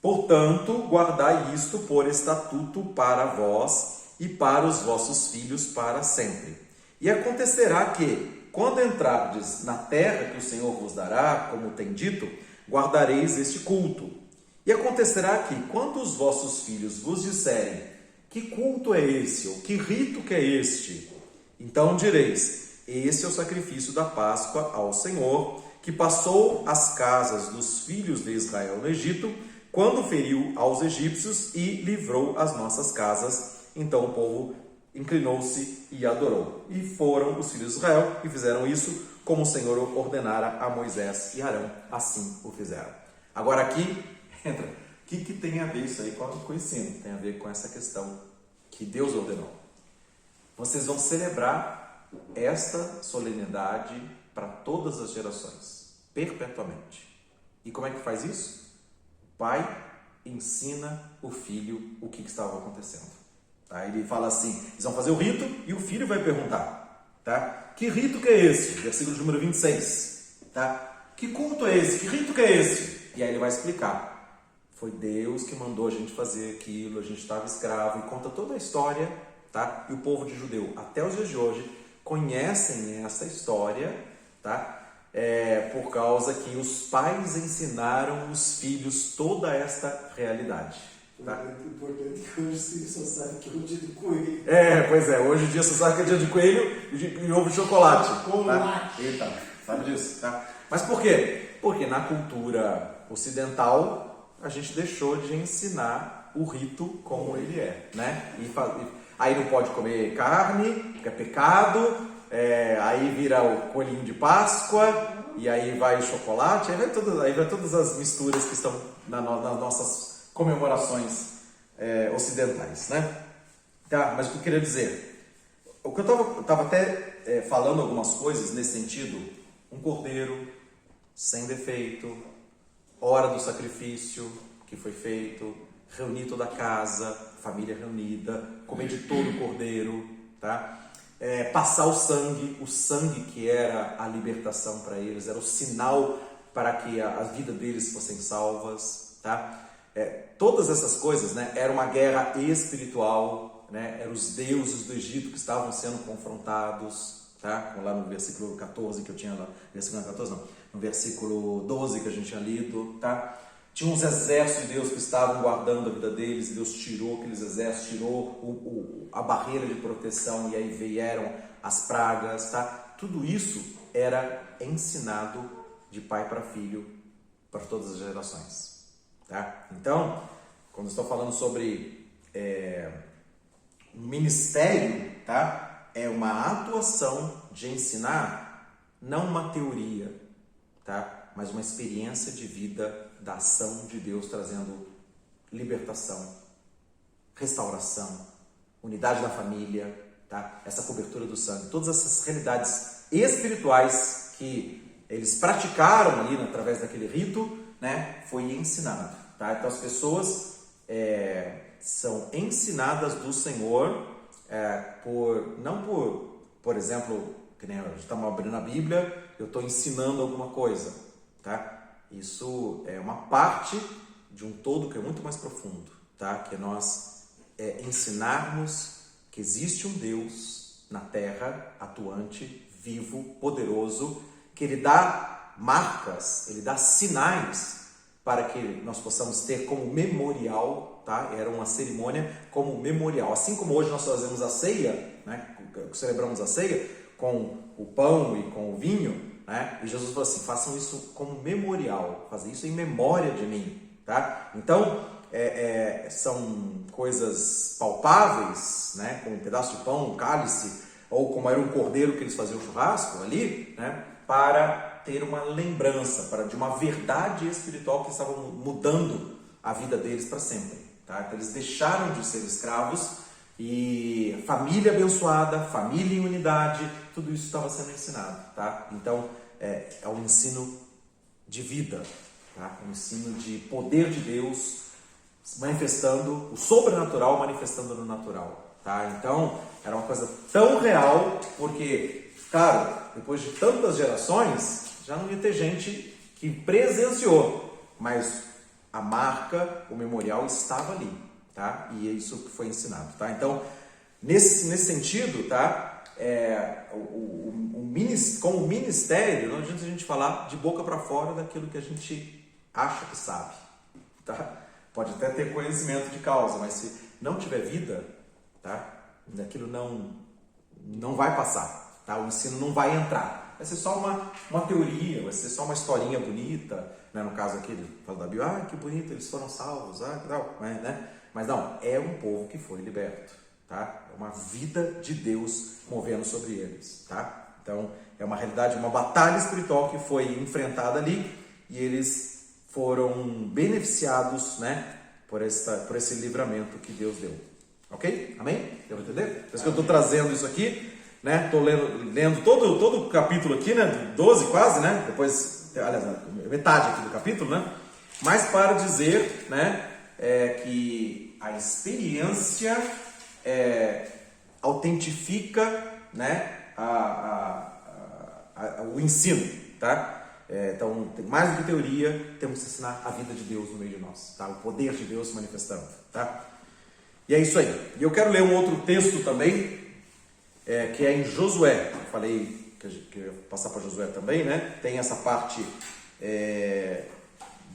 Portanto, guardai isto por estatuto para vós e para os vossos filhos para sempre. E acontecerá que, quando entrardes na terra que o Senhor vos dará, como tem dito, guardareis este culto. E acontecerá que, quando os vossos filhos vos disserem: que culto é esse? Ou que rito que é este? Então direis: esse é o sacrifício da Páscoa ao Senhor, que passou as casas dos filhos de Israel no Egito, quando feriu aos egípcios e livrou as nossas casas. Então o povo inclinou-se e adorou. E foram os filhos de Israel e fizeram isso como o Senhor ordenara a Moisés e Arão, assim o fizeram. Agora aqui entra, o que tem a ver isso aí com o ensino? Tem a ver com essa questão que Deus ordenou. Vocês vão celebrar esta solenidade para todas as gerações, perpetuamente. E como é que faz isso? O pai ensina o filho o que estava acontecendo. Tá? Ele fala assim, eles vão fazer o rito e o filho vai perguntar, tá? Que rito que é esse? Versículo número 26, tá? Que culto é esse? Que rito que é esse? E aí ele vai explicar. Foi Deus que mandou a gente fazer aquilo, a gente estava escravo, e conta toda a história, tá? E o povo de Judeu, até os dias de hoje, conhecem essa história, tá? Por causa que os pais ensinaram os filhos toda esta realidade. Tá? O importante é que hoje se só sabe que é o dia do coelho. Pois é, hoje em dia você sabe que é dia de coelho e ovo de chocolate. Chocolate. Tá? Eita, sabe disso, tá? Mas por quê? Porque na cultura ocidental a gente deixou de ensinar o rito como ele é, né? Aí não pode comer carne, porque é pecado, aí vira o coelhinho de Páscoa, e aí vai o chocolate, aí vai todas as misturas que estão nas nossas comemorações ocidentais, né? Tá, mas o que eu queria dizer? O que eu estava até falando algumas coisas nesse sentido, um cordeiro sem defeito, hora do sacrifício que foi feito, reunir toda a casa, família reunida, comer de todo o cordeiro, tá? Passar o sangue que era a libertação para eles, era o sinal para que a vida deles fossem salvas, tá? Todas essas coisas, né, era uma guerra espiritual, né, eram os deuses do Egito que estavam sendo confrontados, tá? Lá no versículo 14 que eu tinha lá, versículo 14 não, no versículo 12 que a gente tinha lido, tá? Tinha uns exércitos de Deus que estavam guardando a vida deles, e Deus tirou aqueles exércitos, tirou a barreira de proteção, e aí vieram as pragas, tá? Tudo isso era ensinado de pai para filho, para todas as gerações, tá? Então, quando eu estou falando sobre ministério, tá? É uma atuação de ensinar, não uma teoria, tá? Mas uma experiência de vida da ação de Deus, trazendo libertação, restauração, unidade da família, tá? Essa cobertura do sangue, todas essas realidades espirituais que eles praticaram ali através daquele rito, né? Foi ensinado, tá? Então as pessoas são ensinadas do Senhor não por exemplo, que nem a gente está abrindo a Bíblia, eu estou ensinando alguma coisa, tá? Isso é uma parte de um todo que é muito mais profundo, tá? Que é nós ensinarmos que existe um Deus na terra, atuante, vivo, poderoso, que Ele dá marcas, Ele dá sinais para que nós possamos ter como memorial, tá? Era uma cerimônia como memorial. Assim como hoje nós fazemos a ceia, né? Celebramos a ceia com o pão e com o vinho, né? E Jesus falou assim, façam isso como memorial, façam isso em memória de mim, tá? Então, são coisas palpáveis, né? Como um pedaço de pão, um cálice, ou como era um cordeiro que eles faziam churrasco ali, né? Para ter uma lembrança, de uma verdade espiritual que estava mudando a vida deles para sempre, tá? Então, eles deixaram de ser escravos e família abençoada, família em unidade, tudo isso estava sendo ensinado, tá? Então, é um ensino de vida, tá? Um ensino de poder de Deus manifestando, o sobrenatural manifestando no natural, tá? Então, era uma coisa tão real, porque, claro, depois de tantas gerações, já não ia ter gente que presenciou, mas a marca, o memorial estava ali, tá? E é isso que foi ensinado, tá? Então, nesse sentido, tá? Como ministério, não adianta a gente falar de boca para fora daquilo que a gente acha que sabe, tá? Pode até ter conhecimento de causa, mas se não tiver vida, tá? Aquilo não vai passar, tá? O ensino não vai entrar. Vai ser só uma teoria, vai ser só uma historinha bonita, né? No caso aqui, ele fala da Bíblia, que bonito, eles foram salvos, que tal, né? Mas não, é um povo que foi liberto, tá? É uma vida de Deus movendo sobre eles, tá? Então, é uma realidade, uma batalha espiritual que foi enfrentada ali e eles foram beneficiados, né? Por esse livramento que Deus deu. Ok? Amém? Deu para entender? Por isso que eu estou trazendo isso aqui, né? Estou lendo todo o capítulo aqui, né? 12 quase, né? Depois, aliás, metade aqui do capítulo, né? Mas para dizer, né? Que a experiência autentifica, né? O ensino, tá? Então, mais do que teoria, temos que ensinar a vida de Deus no meio de nós, tá? O poder de Deus se manifestando, tá? E é isso aí. E eu quero ler um outro texto também, que é em Josué. Eu falei que eu ia passar para Josué também, né? Tem essa parte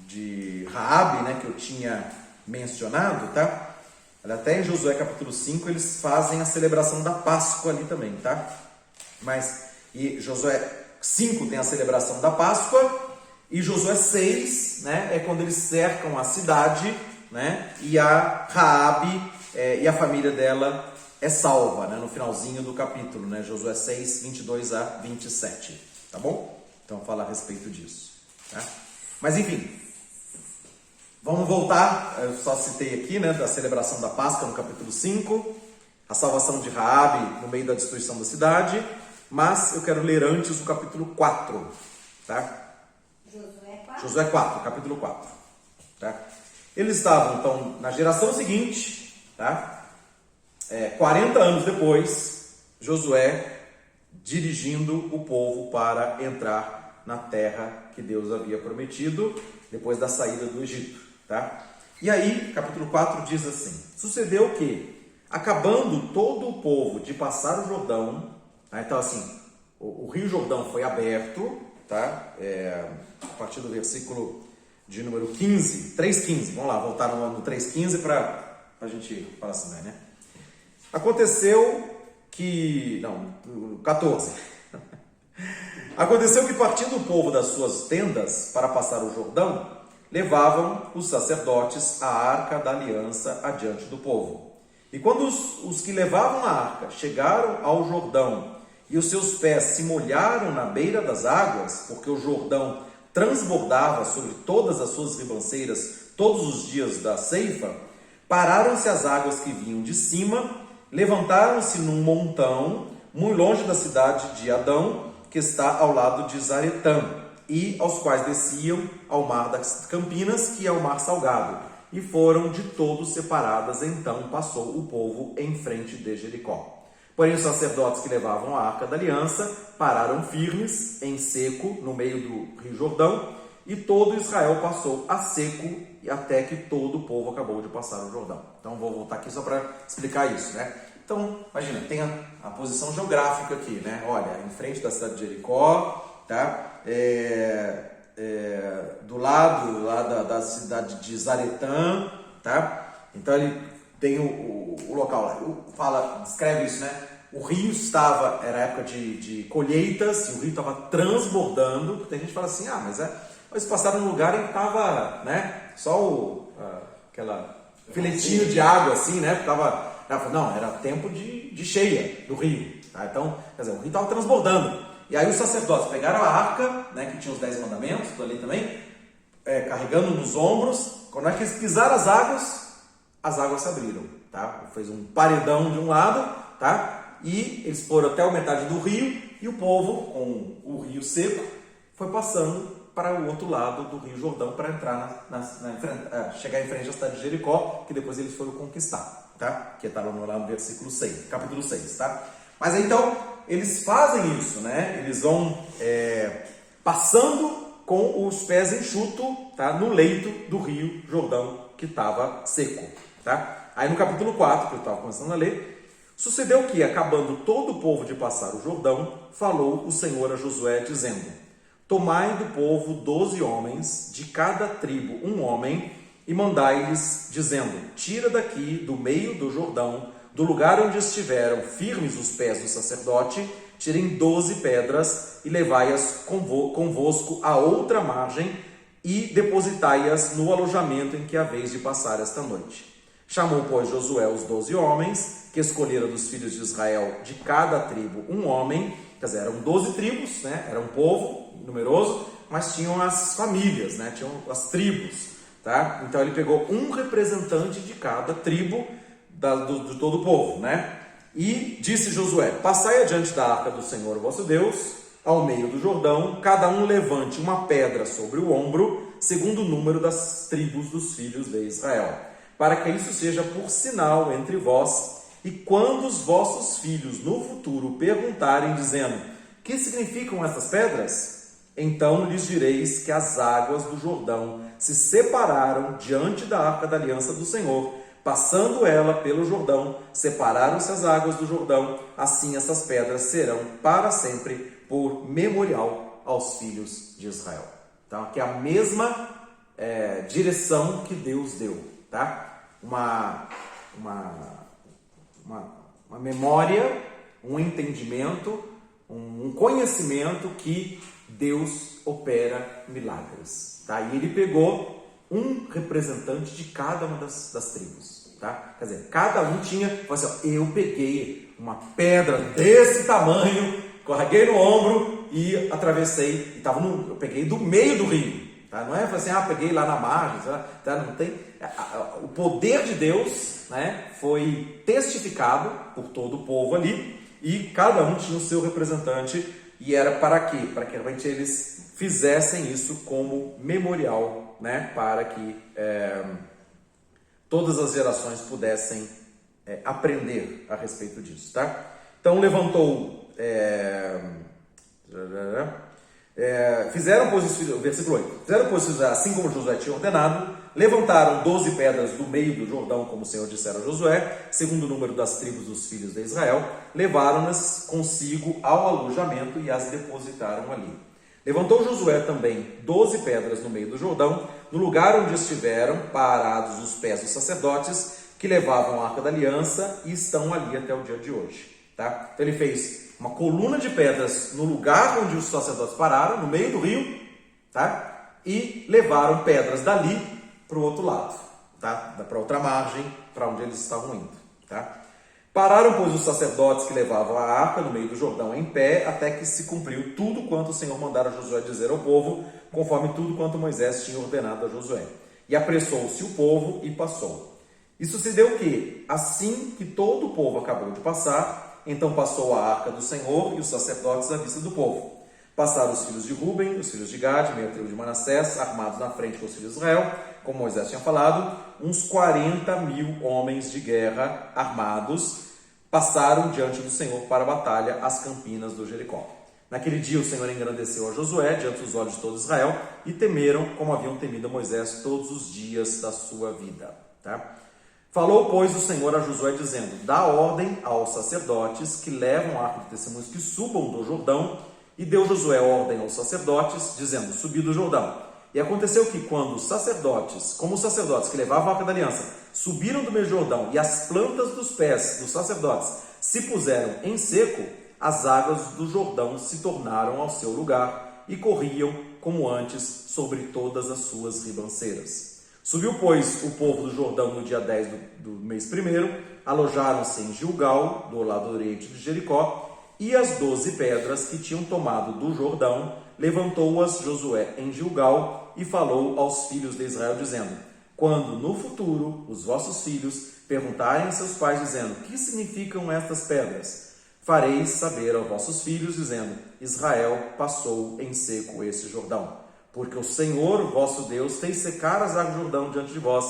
de Raabe, né? Que eu tinha mencionado, tá? Até em Josué capítulo 5 eles fazem a celebração da Páscoa ali também, tá? E Josué 5 tem a celebração da Páscoa, e Josué 6, né, é quando eles cercam a cidade, né, e a Raabe e a família dela é salva, né, no finalzinho do capítulo, né, Josué 6, 22 a 27, tá bom? Então fala a respeito disso, tá? Mas enfim, vamos voltar, eu só citei aqui, né, da celebração da Páscoa no capítulo 5, a salvação de Raabe no meio da destruição da cidade. Mas eu quero ler antes o capítulo 4, tá? Josué 4, capítulo 4, tá? Eles estavam, então, na geração seguinte, tá? 40 anos depois, Josué dirigindo o povo para entrar na terra que Deus havia prometido, depois da saída do Egito, tá? E aí, capítulo 4 diz assim: sucedeu que, acabando todo o povo de passar o Jordão, então assim, o Rio Jordão foi aberto, tá? A partir do versículo de número 15, 3,15. Vamos lá, voltar no 3,15 para a gente falar assim, né? Aconteceu que... Não, 14. Aconteceu que, partindo o povo das suas tendas para passar o Jordão, levavam os sacerdotes a arca da aliança adiante do povo. E quando os que levavam a arca chegaram ao Jordão e os seus pés se molharam na beira das águas, porque o Jordão transbordava sobre todas as suas ribanceiras todos os dias da ceifa, pararam-se as águas que vinham de cima, levantaram-se num montão, muito longe da cidade de Adão, que está ao lado de Zaretã, e aos quais desciam ao mar das Campinas, que é o mar salgado, e foram de todos separadas. Então passou o povo em frente de Jericó. Porém, os sacerdotes que levavam a arca da aliança pararam firmes em seco no meio do rio Jordão, e todo Israel passou a seco até que todo o povo acabou de passar o Jordão. Então vou voltar aqui só para explicar isso, né? Então, imagina, tem a posição geográfica aqui, né? Olha, em frente da cidade de Jericó, tá? Do lado lá da cidade de Zaretã, tá? Então ele tem o local lá, descreve isso, né? O rio era época de colheitas, e o rio estava transbordando. Tem gente que fala assim, mas eles passaram num lugar em que estava, né? Só aquela filetinho de água assim, né? Não, era tempo de cheia do rio, tá? Então, quer dizer, o rio estava transbordando. E aí os sacerdotes pegaram a arca, né, que tinha os 10 mandamentos, ali também, carregando nos ombros. Quando é que eles pisaram as águas se abriram, tá? Fez um paredão de um lado, tá? E eles foram até a metade do rio, e o povo, com o rio seco, foi passando para o outro lado do rio Jordão para entrar chegar em frente à cidade de Jericó, que depois eles foram conquistar, tá? Que está lá no versículo 6, capítulo 6, tá? Mas então, eles fazem isso, né? Eles vão passando com os pés enxutos, tá? No leito do rio Jordão, que estava seco, tá? Aí no capítulo 4, que eu estava começando a ler, sucedeu que, acabando todo o povo de passar o Jordão, falou o Senhor a Josué, dizendo: tomai do povo 12 homens, de cada tribo um homem, e mandai-lhes, dizendo: tira daqui, do meio do Jordão, do lugar onde estiveram firmes os pés do sacerdote, tirem 12 pedras e levai-as convosco à outra margem e depositai-as no alojamento em que haveis de passar esta noite. Chamou, pois, Josué os 12 homens, que escolheram dos filhos de Israel, de cada tribo um homem. Quer dizer, eram 12 tribos, né? Era um povo numeroso, mas tinham as famílias, né? Tinham as tribos, tá? Então ele pegou um representante de cada tribo de todo o povo, né? E disse Josué: passai adiante da arca do Senhor vosso Deus, ao meio do Jordão, cada um levante uma pedra sobre o ombro, segundo o número das tribos dos filhos de Israel, para que isso seja por sinal entre vós. E quando os vossos filhos no futuro perguntarem, dizendo: que significam estas pedras? Então lhes direis que as águas do Jordão se separaram diante da arca da aliança do Senhor. Passando ela pelo Jordão, separaram-se as águas do Jordão. Assim essas pedras serão para sempre por memorial aos filhos de Israel. Então aqui é a mesma direção que Deus deu, tá? Uma memória, um entendimento, um conhecimento que Deus opera milagres, tá? E ele pegou um representante de cada uma das tribos, tá? Quer dizer, cada um tinha, falou assim, eu peguei uma pedra desse tamanho, carreguei no ombro e atravessei, eu peguei do meio do rio, tá? Não é assim, peguei lá na margem, tá? Não tem, o poder de Deus, né, foi testificado por todo o povo ali, e cada um tinha o seu representante, e era para quê? Para que realmente eles fizessem isso como memorial, né, para que todas as gerações pudessem aprender a respeito disso, tá? Então levantou Fizeram, pois, os filhos, versículo 8, fizeram, pois, assim como Josué tinha ordenado, levantaram 12 pedras do meio do Jordão, como o Senhor dissera a Josué, segundo o número das tribos dos filhos de Israel, levaram-nas consigo ao alojamento e as depositaram ali. Levantou Josué também 12 pedras no meio do Jordão, no lugar onde estiveram parados os pés dos sacerdotes, que levavam a Arca da Aliança e estão ali até o dia de hoje. Tá? Então ele fez uma coluna de pedras no lugar onde os sacerdotes pararam, no meio do rio, tá? E levaram pedras dali para o outro lado, tá? Para outra margem, para onde eles estavam indo. Tá? Pararam, pois, os sacerdotes que levavam a arca no meio do Jordão em pé, até que se cumpriu tudo quanto o Senhor mandara Josué dizer ao povo, conforme tudo quanto Moisés tinha ordenado a Josué. E apressou-se o povo e passou. Isso se deu o quê? Assim que todo o povo acabou de passar, então passou a arca do Senhor e os sacerdotes à vista do povo. Passaram os filhos de Ruben, os filhos de Gade, meia tribo de Manassés, armados na frente com os filhos de Israel, como Moisés tinha falado, uns 40.000 homens de guerra armados passaram diante do Senhor para a batalha às campinas do Jericó. Naquele dia o Senhor engrandeceu a Josué diante dos olhos de todo Israel e temeram como haviam temido a Moisés todos os dias da sua vida. Tá? Falou, pois, o Senhor a Josué, dizendo: dá ordem aos sacerdotes que levam a arca de testemunhos que subam do Jordão. E deu Josué ordem aos sacerdotes, dizendo: subi do Jordão. E aconteceu que, quando os sacerdotes que levavam a arca da aliança, subiram do meio do Jordão, e as plantas dos pés dos sacerdotes se puseram em seco, as águas do Jordão se tornaram ao seu lugar, e corriam como antes sobre todas as suas ribanceiras. Subiu, pois, o povo do Jordão no dia 10 do mês primeiro, alojaram-se em Gilgal, do lado oriente de Jericó, e as 12 pedras que tinham tomado do Jordão, levantou-as Josué em Gilgal e falou aos filhos de Israel, dizendo: quando no futuro os vossos filhos perguntarem a seus pais, dizendo: que significam estas pedras? Fareis saber aos vossos filhos, dizendo: Israel passou em seco este Jordão. Porque o Senhor, vosso Deus, fez secar as águas do Jordão diante de vós,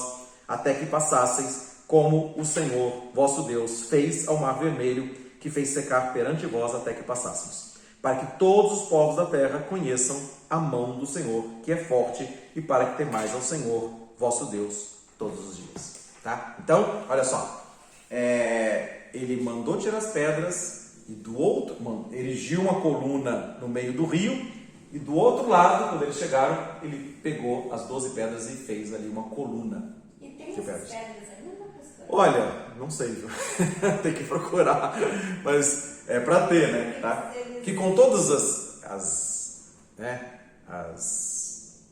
até que passasseis, como o Senhor, vosso Deus, fez ao Mar Vermelho, que fez secar perante vós até que passássemos. Para que todos os povos da terra conheçam a mão do Senhor, que é forte, e para que temais ao Senhor, vosso Deus, todos os dias. Tá? Então, olha só. Ele mandou tirar as pedras, e do outro, erigiu uma coluna no meio do rio, e do outro lado, quando eles chegaram, ele pegou as 12 pedras e fez ali uma coluna. E tem essas pedras ainda, pastor? Olha, não sei, viu? Tem que procurar, mas é para ter, né? Tá? Que com todas as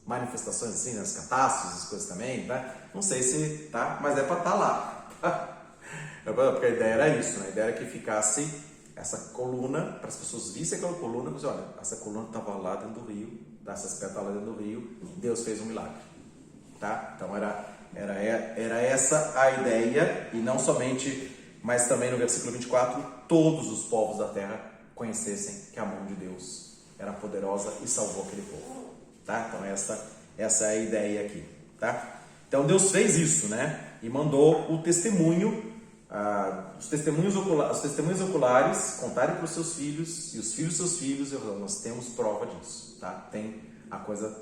manifestações assim, né? As catástrofes, as coisas também, tá? Não sei se tá, mas é para estar lá. Porque a ideia era isso, né? A ideia era que ficasse essa coluna, para as pessoas vissem aquela coluna, mas olha, essa coluna estava lá dentro do rio, essas pedras estavam lá dentro do rio, Deus fez um milagre. Tá? Então era essa a ideia, e não somente, mas também no versículo 24, todos os povos da terra conhecessem que a mão de Deus era poderosa e salvou aquele povo. Tá? Então essa é a ideia aqui. Tá? Então Deus fez isso, né? E mandou o testemunho, os testemunhos oculares contarem para os seus filhos, e os filhos dos seus filhos. Nós temos prova disso. Tá? A coisa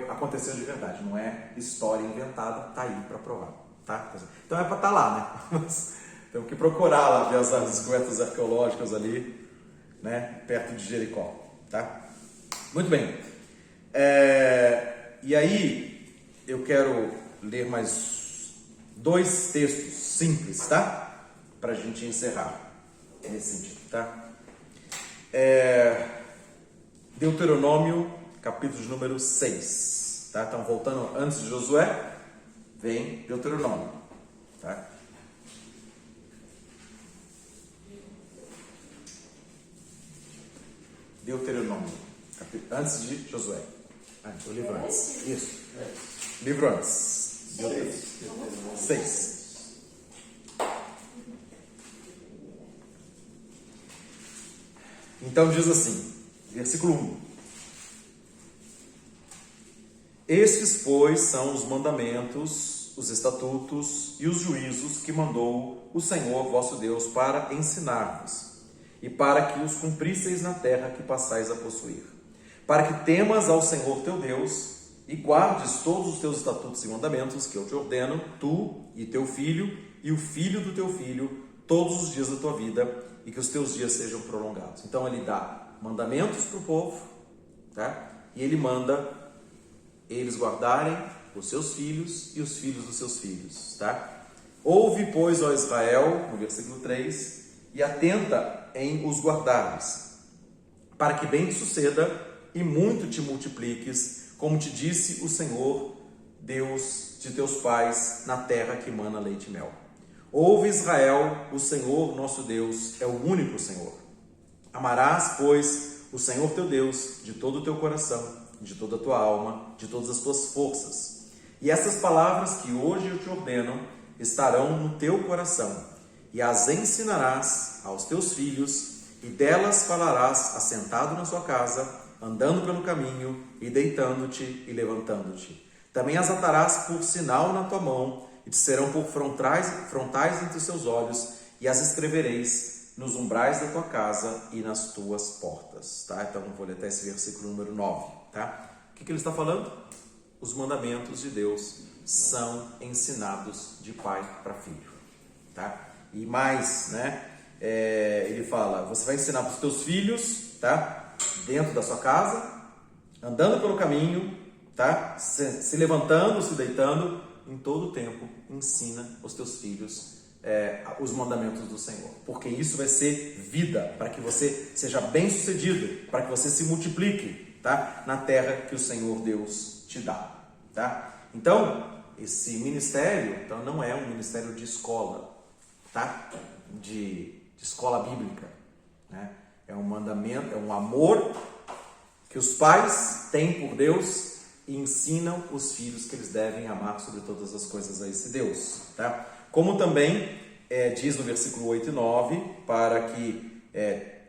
aconteceu de verdade, não é história inventada, tá aí para provar. Tá? Então é para estar lá, né? Temos que procurar lá ver as descobertas arqueológicas ali, né? Perto de Jericó. Tá? Muito bem. E aí eu quero ler mais 2 textos simples, tá? Para a gente encerrar nesse sentido, tá? Deuteronômio, capítulo de número 6, tá? Então, voltando antes de Josué, vem Deuteronômio, tá? Deuteronômio, antes de Josué. O livro antes. Isso. Livro antes. 6. Então diz assim, versículo 1: estes, pois, são os mandamentos, os estatutos e os juízos que mandou o Senhor vosso Deus para ensinar-vos, e para que os cumprisseis na terra que passais a possuir. para que temas ao Senhor teu Deus e guardes todos os teus estatutos e mandamentos que eu te ordeno, tu e teu filho e o filho do teu filho, todos os dias da tua vida, e que os teus dias sejam prolongados. Então ele dá mandamentos para o povo, tá? E ele manda eles guardarem os seus filhos e os filhos dos seus filhos, tá? Ouve, pois, ó Israel, no versículo 3, e atenta em os guardares, para que bem te suceda e muito te multipliques, como te disse o Senhor, Deus de teus pais, na terra que mana leite e mel. Ouve, Israel, o Senhor nosso Deus é o único Senhor. Amarás, pois, o Senhor teu Deus de todo o teu coração, de toda a tua alma, de todas as tuas forças. E essas palavras que hoje eu te ordeno estarão no teu coração, e as ensinarás aos teus filhos, e delas falarás assentado na sua casa, andando pelo caminho, e deitando-te e levantando-te. Também as atarás por sinal na tua mão, e te serão por frontais entre os seus olhos, e as escrevereis nos umbrais da tua casa e nas tuas portas. Tá? Então, vou ler até esse versículo número 9. Tá? O que ele está falando? Os mandamentos de Deus são ensinados de pai para filho. Tá? E mais, né? Ele fala, você vai ensinar para os teus filhos, tá? Dentro da sua casa, andando pelo caminho, tá? Se levantando, se deitando, em todo o tempo, ensina os teus filhos os mandamentos do Senhor, porque isso vai ser vida, para que você seja bem sucedido, para que você se multiplique, tá? Na terra que o Senhor Deus te dá, tá? Então, esse ministério, então, não é um ministério de escola, tá? De escola bíblica, né? É um mandamento, é um amor que os pais têm por Deus e ensinam os filhos que eles devem amar sobre todas as coisas a esse Deus, tá? Como também diz no versículo 8 e 9, para que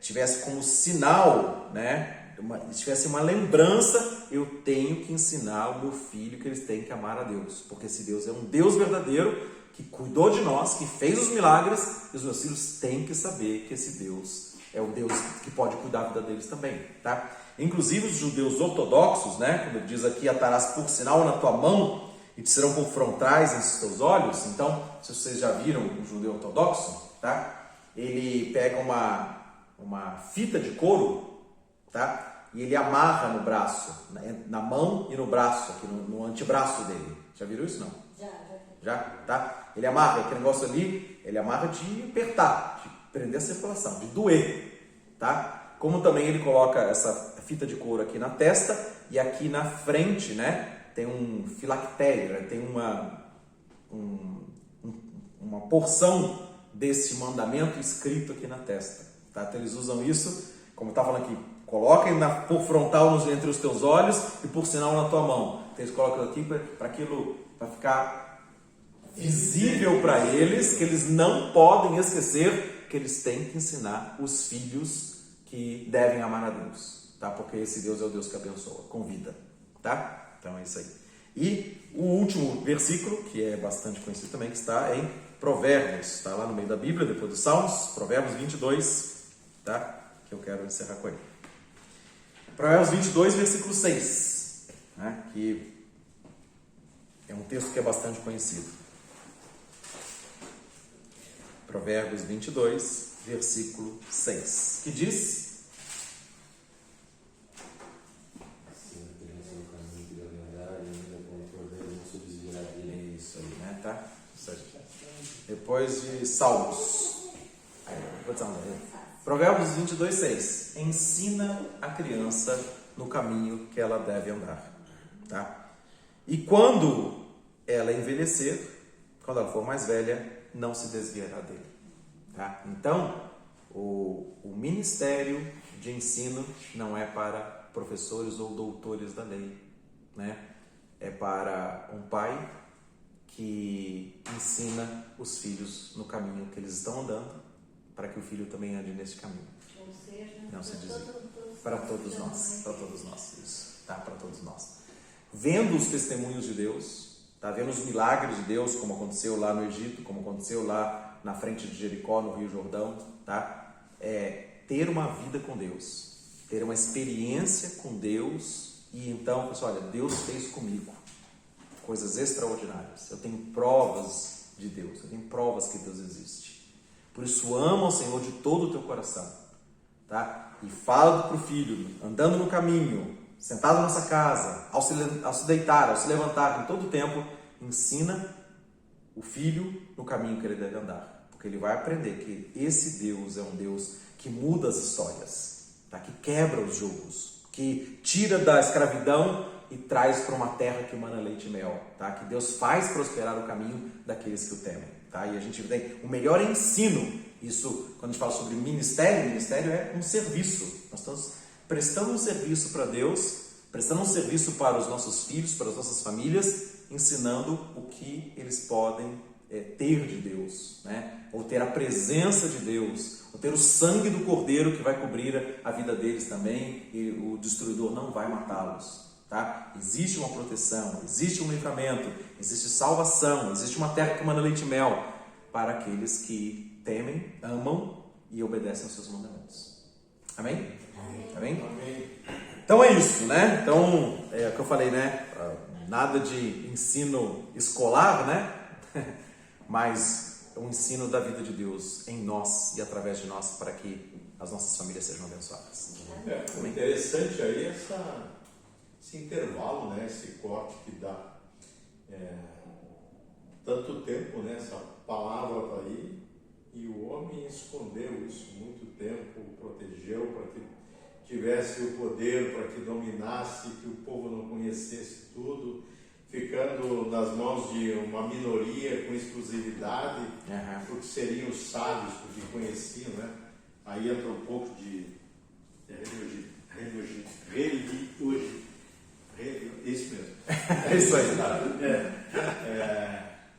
tivesse como sinal, né? Tivesse uma lembrança, eu tenho que ensinar o meu filho que eles têm que amar a Deus, porque esse Deus é um Deus verdadeiro, que cuidou de nós, que fez os milagres, e os meus filhos têm que saber que esse Deus é o Deus que pode cuidar da vida deles também, tá? Inclusive os judeus ortodoxos, né? Quando ele diz aqui, atarás por sinal na tua mão e te serão por frontais em teus olhos. Então, se vocês já viram um judeu ortodoxo, tá? Ele pega uma fita de couro, tá? E ele amarra no braço, na mão e no braço, aqui no antebraço dele. Já viram isso, não? Já, tá? Ele amarra, aquele negócio ali, ele amarra de apertar, de prender a circulação, de doer, tá? Como também ele coloca essa fita de couro aqui na testa e aqui na frente, né? Tem um filactério, né? Tem uma porção desse mandamento escrito aqui na testa, tá? Então eles usam isso, como está falando aqui, coloquem por frontal entre os teus olhos e por sinal na tua mão. Então eles colocam aqui para ficar visível para eles, que eles não podem esquecer que eles têm que ensinar os filhos que devem amar a Deus, tá? Porque esse Deus é o Deus que abençoa, com vida, tá? Então é isso aí. E o último versículo, que é bastante conhecido também, que está em Provérbios, está lá no meio da Bíblia, depois dos Salmos, Provérbios 22, tá? Que eu quero encerrar com ele. Provérbios 22, versículo 6, né? Que é um texto que é bastante conhecido. Provérbios 22, versículo 6, que diz... Isso aí, né? Tá? Depois de Salmos. Provérbios 22, 6. Ensina a criança no caminho que ela deve andar, tá? E quando ela envelhecer, quando ela for mais velha, não se desviará dele, tá? Então, o ministério de ensino não é para professores ou doutores da lei, né? É para um pai que ensina os filhos no caminho que eles estão andando, para que o filho também ande nesse caminho. Ou seja, não se desvie. Para todos nós, isso, tá? Para todos nós. Vendo os testemunhos de Deus, tá? Vendo os milagres de Deus, como aconteceu lá no Egito, como aconteceu lá na frente de Jericó, no Rio Jordão, tá? Ter uma vida com Deus, ter uma experiência com Deus e então, pessoal, olha, Deus fez comigo coisas extraordinárias. Eu tenho provas de Deus, eu tenho provas que Deus existe. Por isso, ama o Senhor de todo o teu coração, tá? E fala para o filho, andando no caminho, sentado na nossa casa, ao se deitar, ao se levantar, em todo o tempo, ensina o filho no caminho que ele deve andar. Porque ele vai aprender que esse Deus é um Deus que muda as histórias, tá? Que quebra os julgos, que tira da escravidão e traz para uma terra que emana leite e mel, tá? Que Deus faz prosperar o caminho daqueles que o temem, tá? E a gente tem o melhor ensino. Isso, quando a gente fala sobre ministério é um serviço. Nós estamos prestando um serviço para Deus, prestando um serviço para os nossos filhos, para as nossas famílias, ensinando o que eles podem ter de Deus, né? Ou ter a presença de Deus, ou ter o sangue do Cordeiro que vai cobrir a vida deles também, e o destruidor não vai matá-los. Tá? Existe uma proteção, existe um livramento, existe salvação, existe uma terra que manda leite e mel para aqueles que temem, amam e obedecem aos seus mandamentos. Amém? Amém? Amém. Então é isso, né? Então, é o que eu falei, né? Nada de ensino escolar, né? Mas o ensino da vida de Deus em nós e através de nós para que as nossas famílias sejam abençoadas. O interessante aí é esse intervalo, né? Esse corte que dá tanto tempo, né? Essa palavra está aí e o homem escondeu isso muito tempo, protegeu para que tivesse o poder, para que dominasse, que o povo não conhecesse tudo, ficando nas mãos de uma minoria com exclusividade, porque seriam os sábios, porque conheciam, né? Aí entra um pouco de isso mesmo. É isso aí.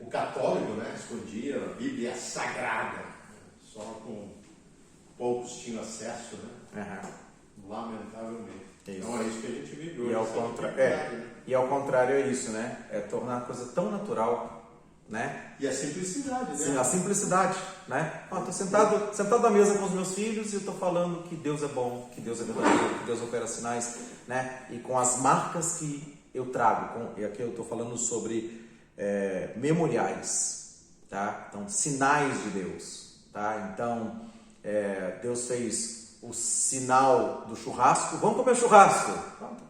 O católico, né, escondia a Bíblia Sagrada, só com poucos tinham acesso, né? Lamentavelmente. Isso. Então é isso que a gente vive hoje. E ao contrário é isso, né? É tornar a coisa tão natural, né? E a simplicidade, né? Sim, a simplicidade, né? Estou sentado à mesa com os meus filhos e estou falando que Deus é bom, que Deus é verdadeiro, que Deus opera sinais, né? E com as marcas que eu trago, e aqui eu estou falando sobre memoriais, tá? Então, sinais de Deus, tá? Então, Deus fez o sinal do churrasco. Vamos comer churrasco.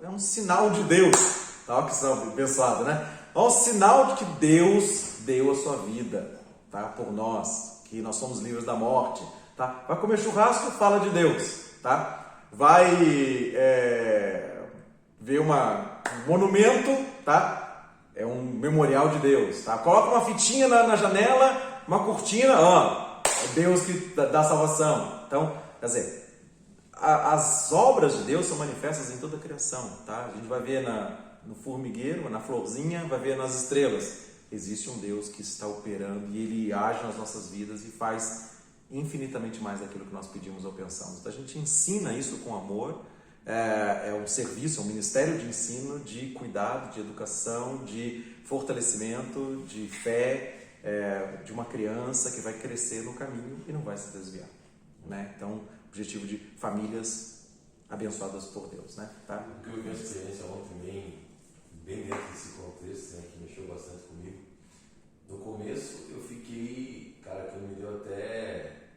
É um sinal de Deus. Tá? Olha que sinal pensado, né? É um sinal de que Deus deu a sua vida, tá? Por nós, que nós somos livres da morte. Tá? Vai comer churrasco, fala de Deus. Tá? Vai ver um monumento, tá? É um memorial de Deus. Tá? Coloca uma fitinha na janela, uma cortina, é Deus que dá salvação. Então, quer dizer, as obras de Deus são manifestas em toda a criação, tá? A gente vai ver no formigueiro, na florzinha, vai ver nas estrelas. Existe um Deus que está operando e Ele age nas nossas vidas e faz infinitamente mais daquilo que nós pedimos ou pensamos. Então a gente ensina isso com amor, é um serviço, é um ministério de ensino, de cuidado, de educação, de fortalecimento, de fé, de uma criança que vai crescer no caminho e não vai se desviar, né? Então, objetivo de famílias abençoadas por Deus, né? Tá? O que eu vi uma experiência ontem, bem dentro desse contexto, né, que mexeu bastante comigo. No começo eu fiquei, cara, que me deu até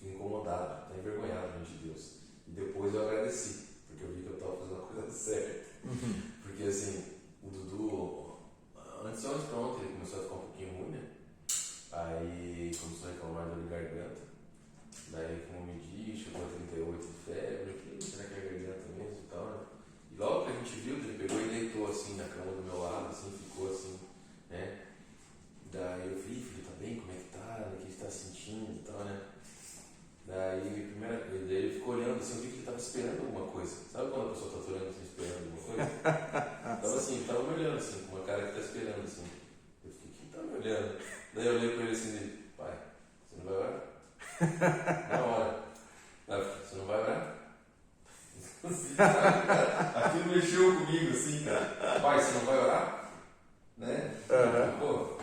incomodado, até envergonhado diante de Deus. E depois eu agradeci, porque eu vi que eu estava fazendo a coisa certa. Porque assim, o Dudu, antes de ontem, ele começou a ficar um pouquinho ruim, né? Aí começou a reclamar de garganta. Daí, como medi, chegou a 38 de febre, será que é garganta mesmo e tal, né? E logo que a gente viu, ele pegou e deitou assim na cama do meu lado, assim, ficou assim, né? Daí eu falei, filho, tá bem? Como é que tá? O que você tá sentindo e tal, né? Daí, ele ficou olhando assim, eu vi que ele tava esperando alguma coisa. Sabe quando a pessoa tá olhando assim, esperando alguma coisa? Tava assim, tava me olhando assim, com uma cara que tá esperando assim. Eu fiquei, quem tá me olhando? Daí eu olhei pra ele assim, pai, você não vai orar? Na hora. Você não vai orar? Assim, aquilo mexeu comigo assim, cara. Pai, você não vai orar? Né? Pô,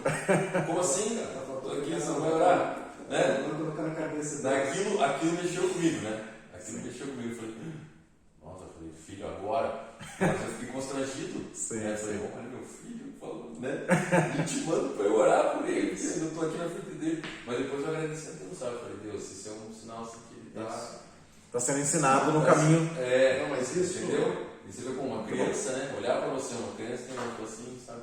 como assim, cara? Aquilo você não vai orar? Né? Vou colocar na cabeça dele. Aquilo mexeu comigo, né? Aquilo mexeu comigo. Eu falei, nossa, Mas eu fiquei constrangido. Sim, Né? Eu falei, sim. olha, meu filho falou, né? Intimando para eu orar por ele, porque eu estou aqui na frente dele. Mas depois eu agradeci a Deus, sabe? Eu falei, Deus, isso é um sinal assim, que ele está. Está sendo ensinado no caminho. É, Não, mas isso, entendeu? E você vê como uma criança, né? Olhar para você, uma criança tem uma coisa assim, sabe?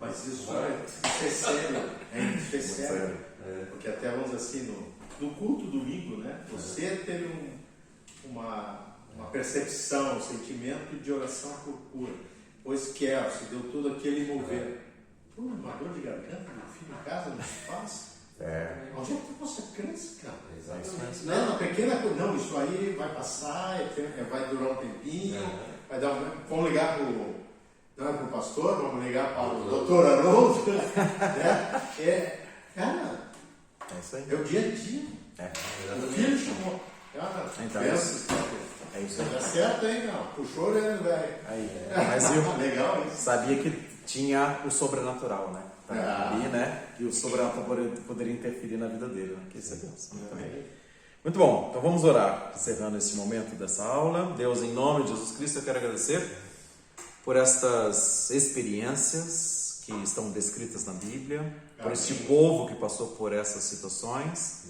Mas isso é sério. Isso é sério. Sério. Porque até vamos assim, no culto domingo, né? Você teve uma percepção, um sentimento de oração por cura. Pois Kelso deu todo aquele mover. Pô, uma dor de garganta, meu filho em casa, não se faz. Onde é que você cresce, cara? Exatamente. Não, na pequena coisa. Não, isso aí vai passar, vai durar um tempinho. Vai dar vamos ligar para o pastor, vamos ligar para o doutor Haroldo. Né? Cara, É isso aí. é o dia a dia. O filho chamou. Cara, Então, pensa, É isso aí. tá certo, hein? Não. Puxou ele, velho. Mas eu Legal isso. sabia que tinha o sobrenatural, né? Tá Ah. ali, né? E o sobrenatural poderia interferir na vida dele, né? Que isso é Deus. Muito bom. Então vamos orar, encerrando esse momento dessa aula. Deus, em nome de Jesus Cristo, eu quero agradecer por estas experiências que estão descritas na Bíblia, por este povo que passou por essas situações.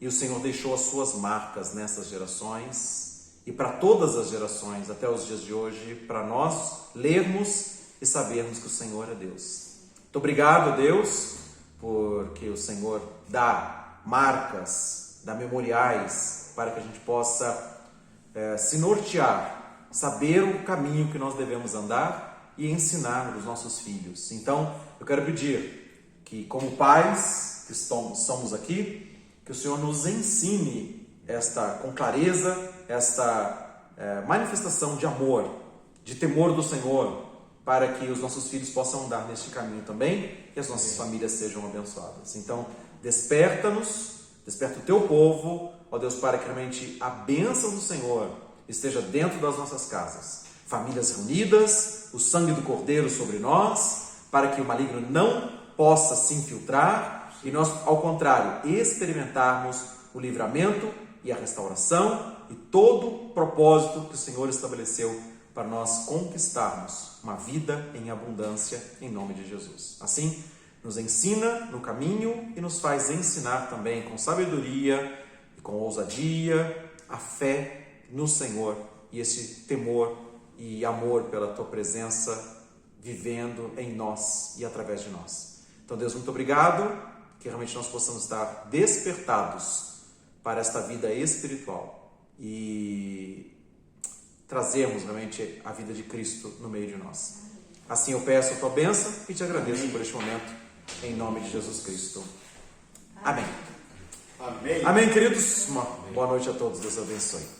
E o Senhor deixou as suas marcas nessas gerações e para todas as gerações, até os dias de hoje, para nós lermos e sabermos que o Senhor é Deus. Muito obrigado, Deus, porque o Senhor dá marcas, dá memoriais para que a gente possa se nortear, saber o caminho que nós devemos andar e ensinar os nossos filhos. Então, eu quero pedir que, como pais que somos aqui, que o Senhor nos ensine com clareza, esta manifestação de amor, de temor do Senhor, para que os nossos filhos possam andar neste caminho também e as nossas famílias sejam abençoadas. Então, desperta-nos, desperta o teu povo, ó Deus, para que realmente a bênção do Senhor esteja dentro das nossas casas. Famílias reunidas, o sangue do Cordeiro sobre nós, para que o maligno não possa se infiltrar e nós, ao contrário, experimentarmos o livramento e a restauração e todo o propósito que o Senhor estabeleceu para nós conquistarmos uma vida em abundância em nome de Jesus. Assim, nos ensina no caminho e nos faz ensinar também com sabedoria e com ousadia a fé no Senhor e esse temor e amor pela Tua presença vivendo em nós e através de nós. Então, Deus, muito obrigado, que realmente nós possamos estar despertados para esta vida espiritual e trazermos realmente a vida de Cristo no meio de nós. Assim eu peço a tua bênção e te agradeço por este momento, em nome de Jesus Cristo. Amém. Amém. Amém, queridos. Uma boa noite a todos. Deus abençoe.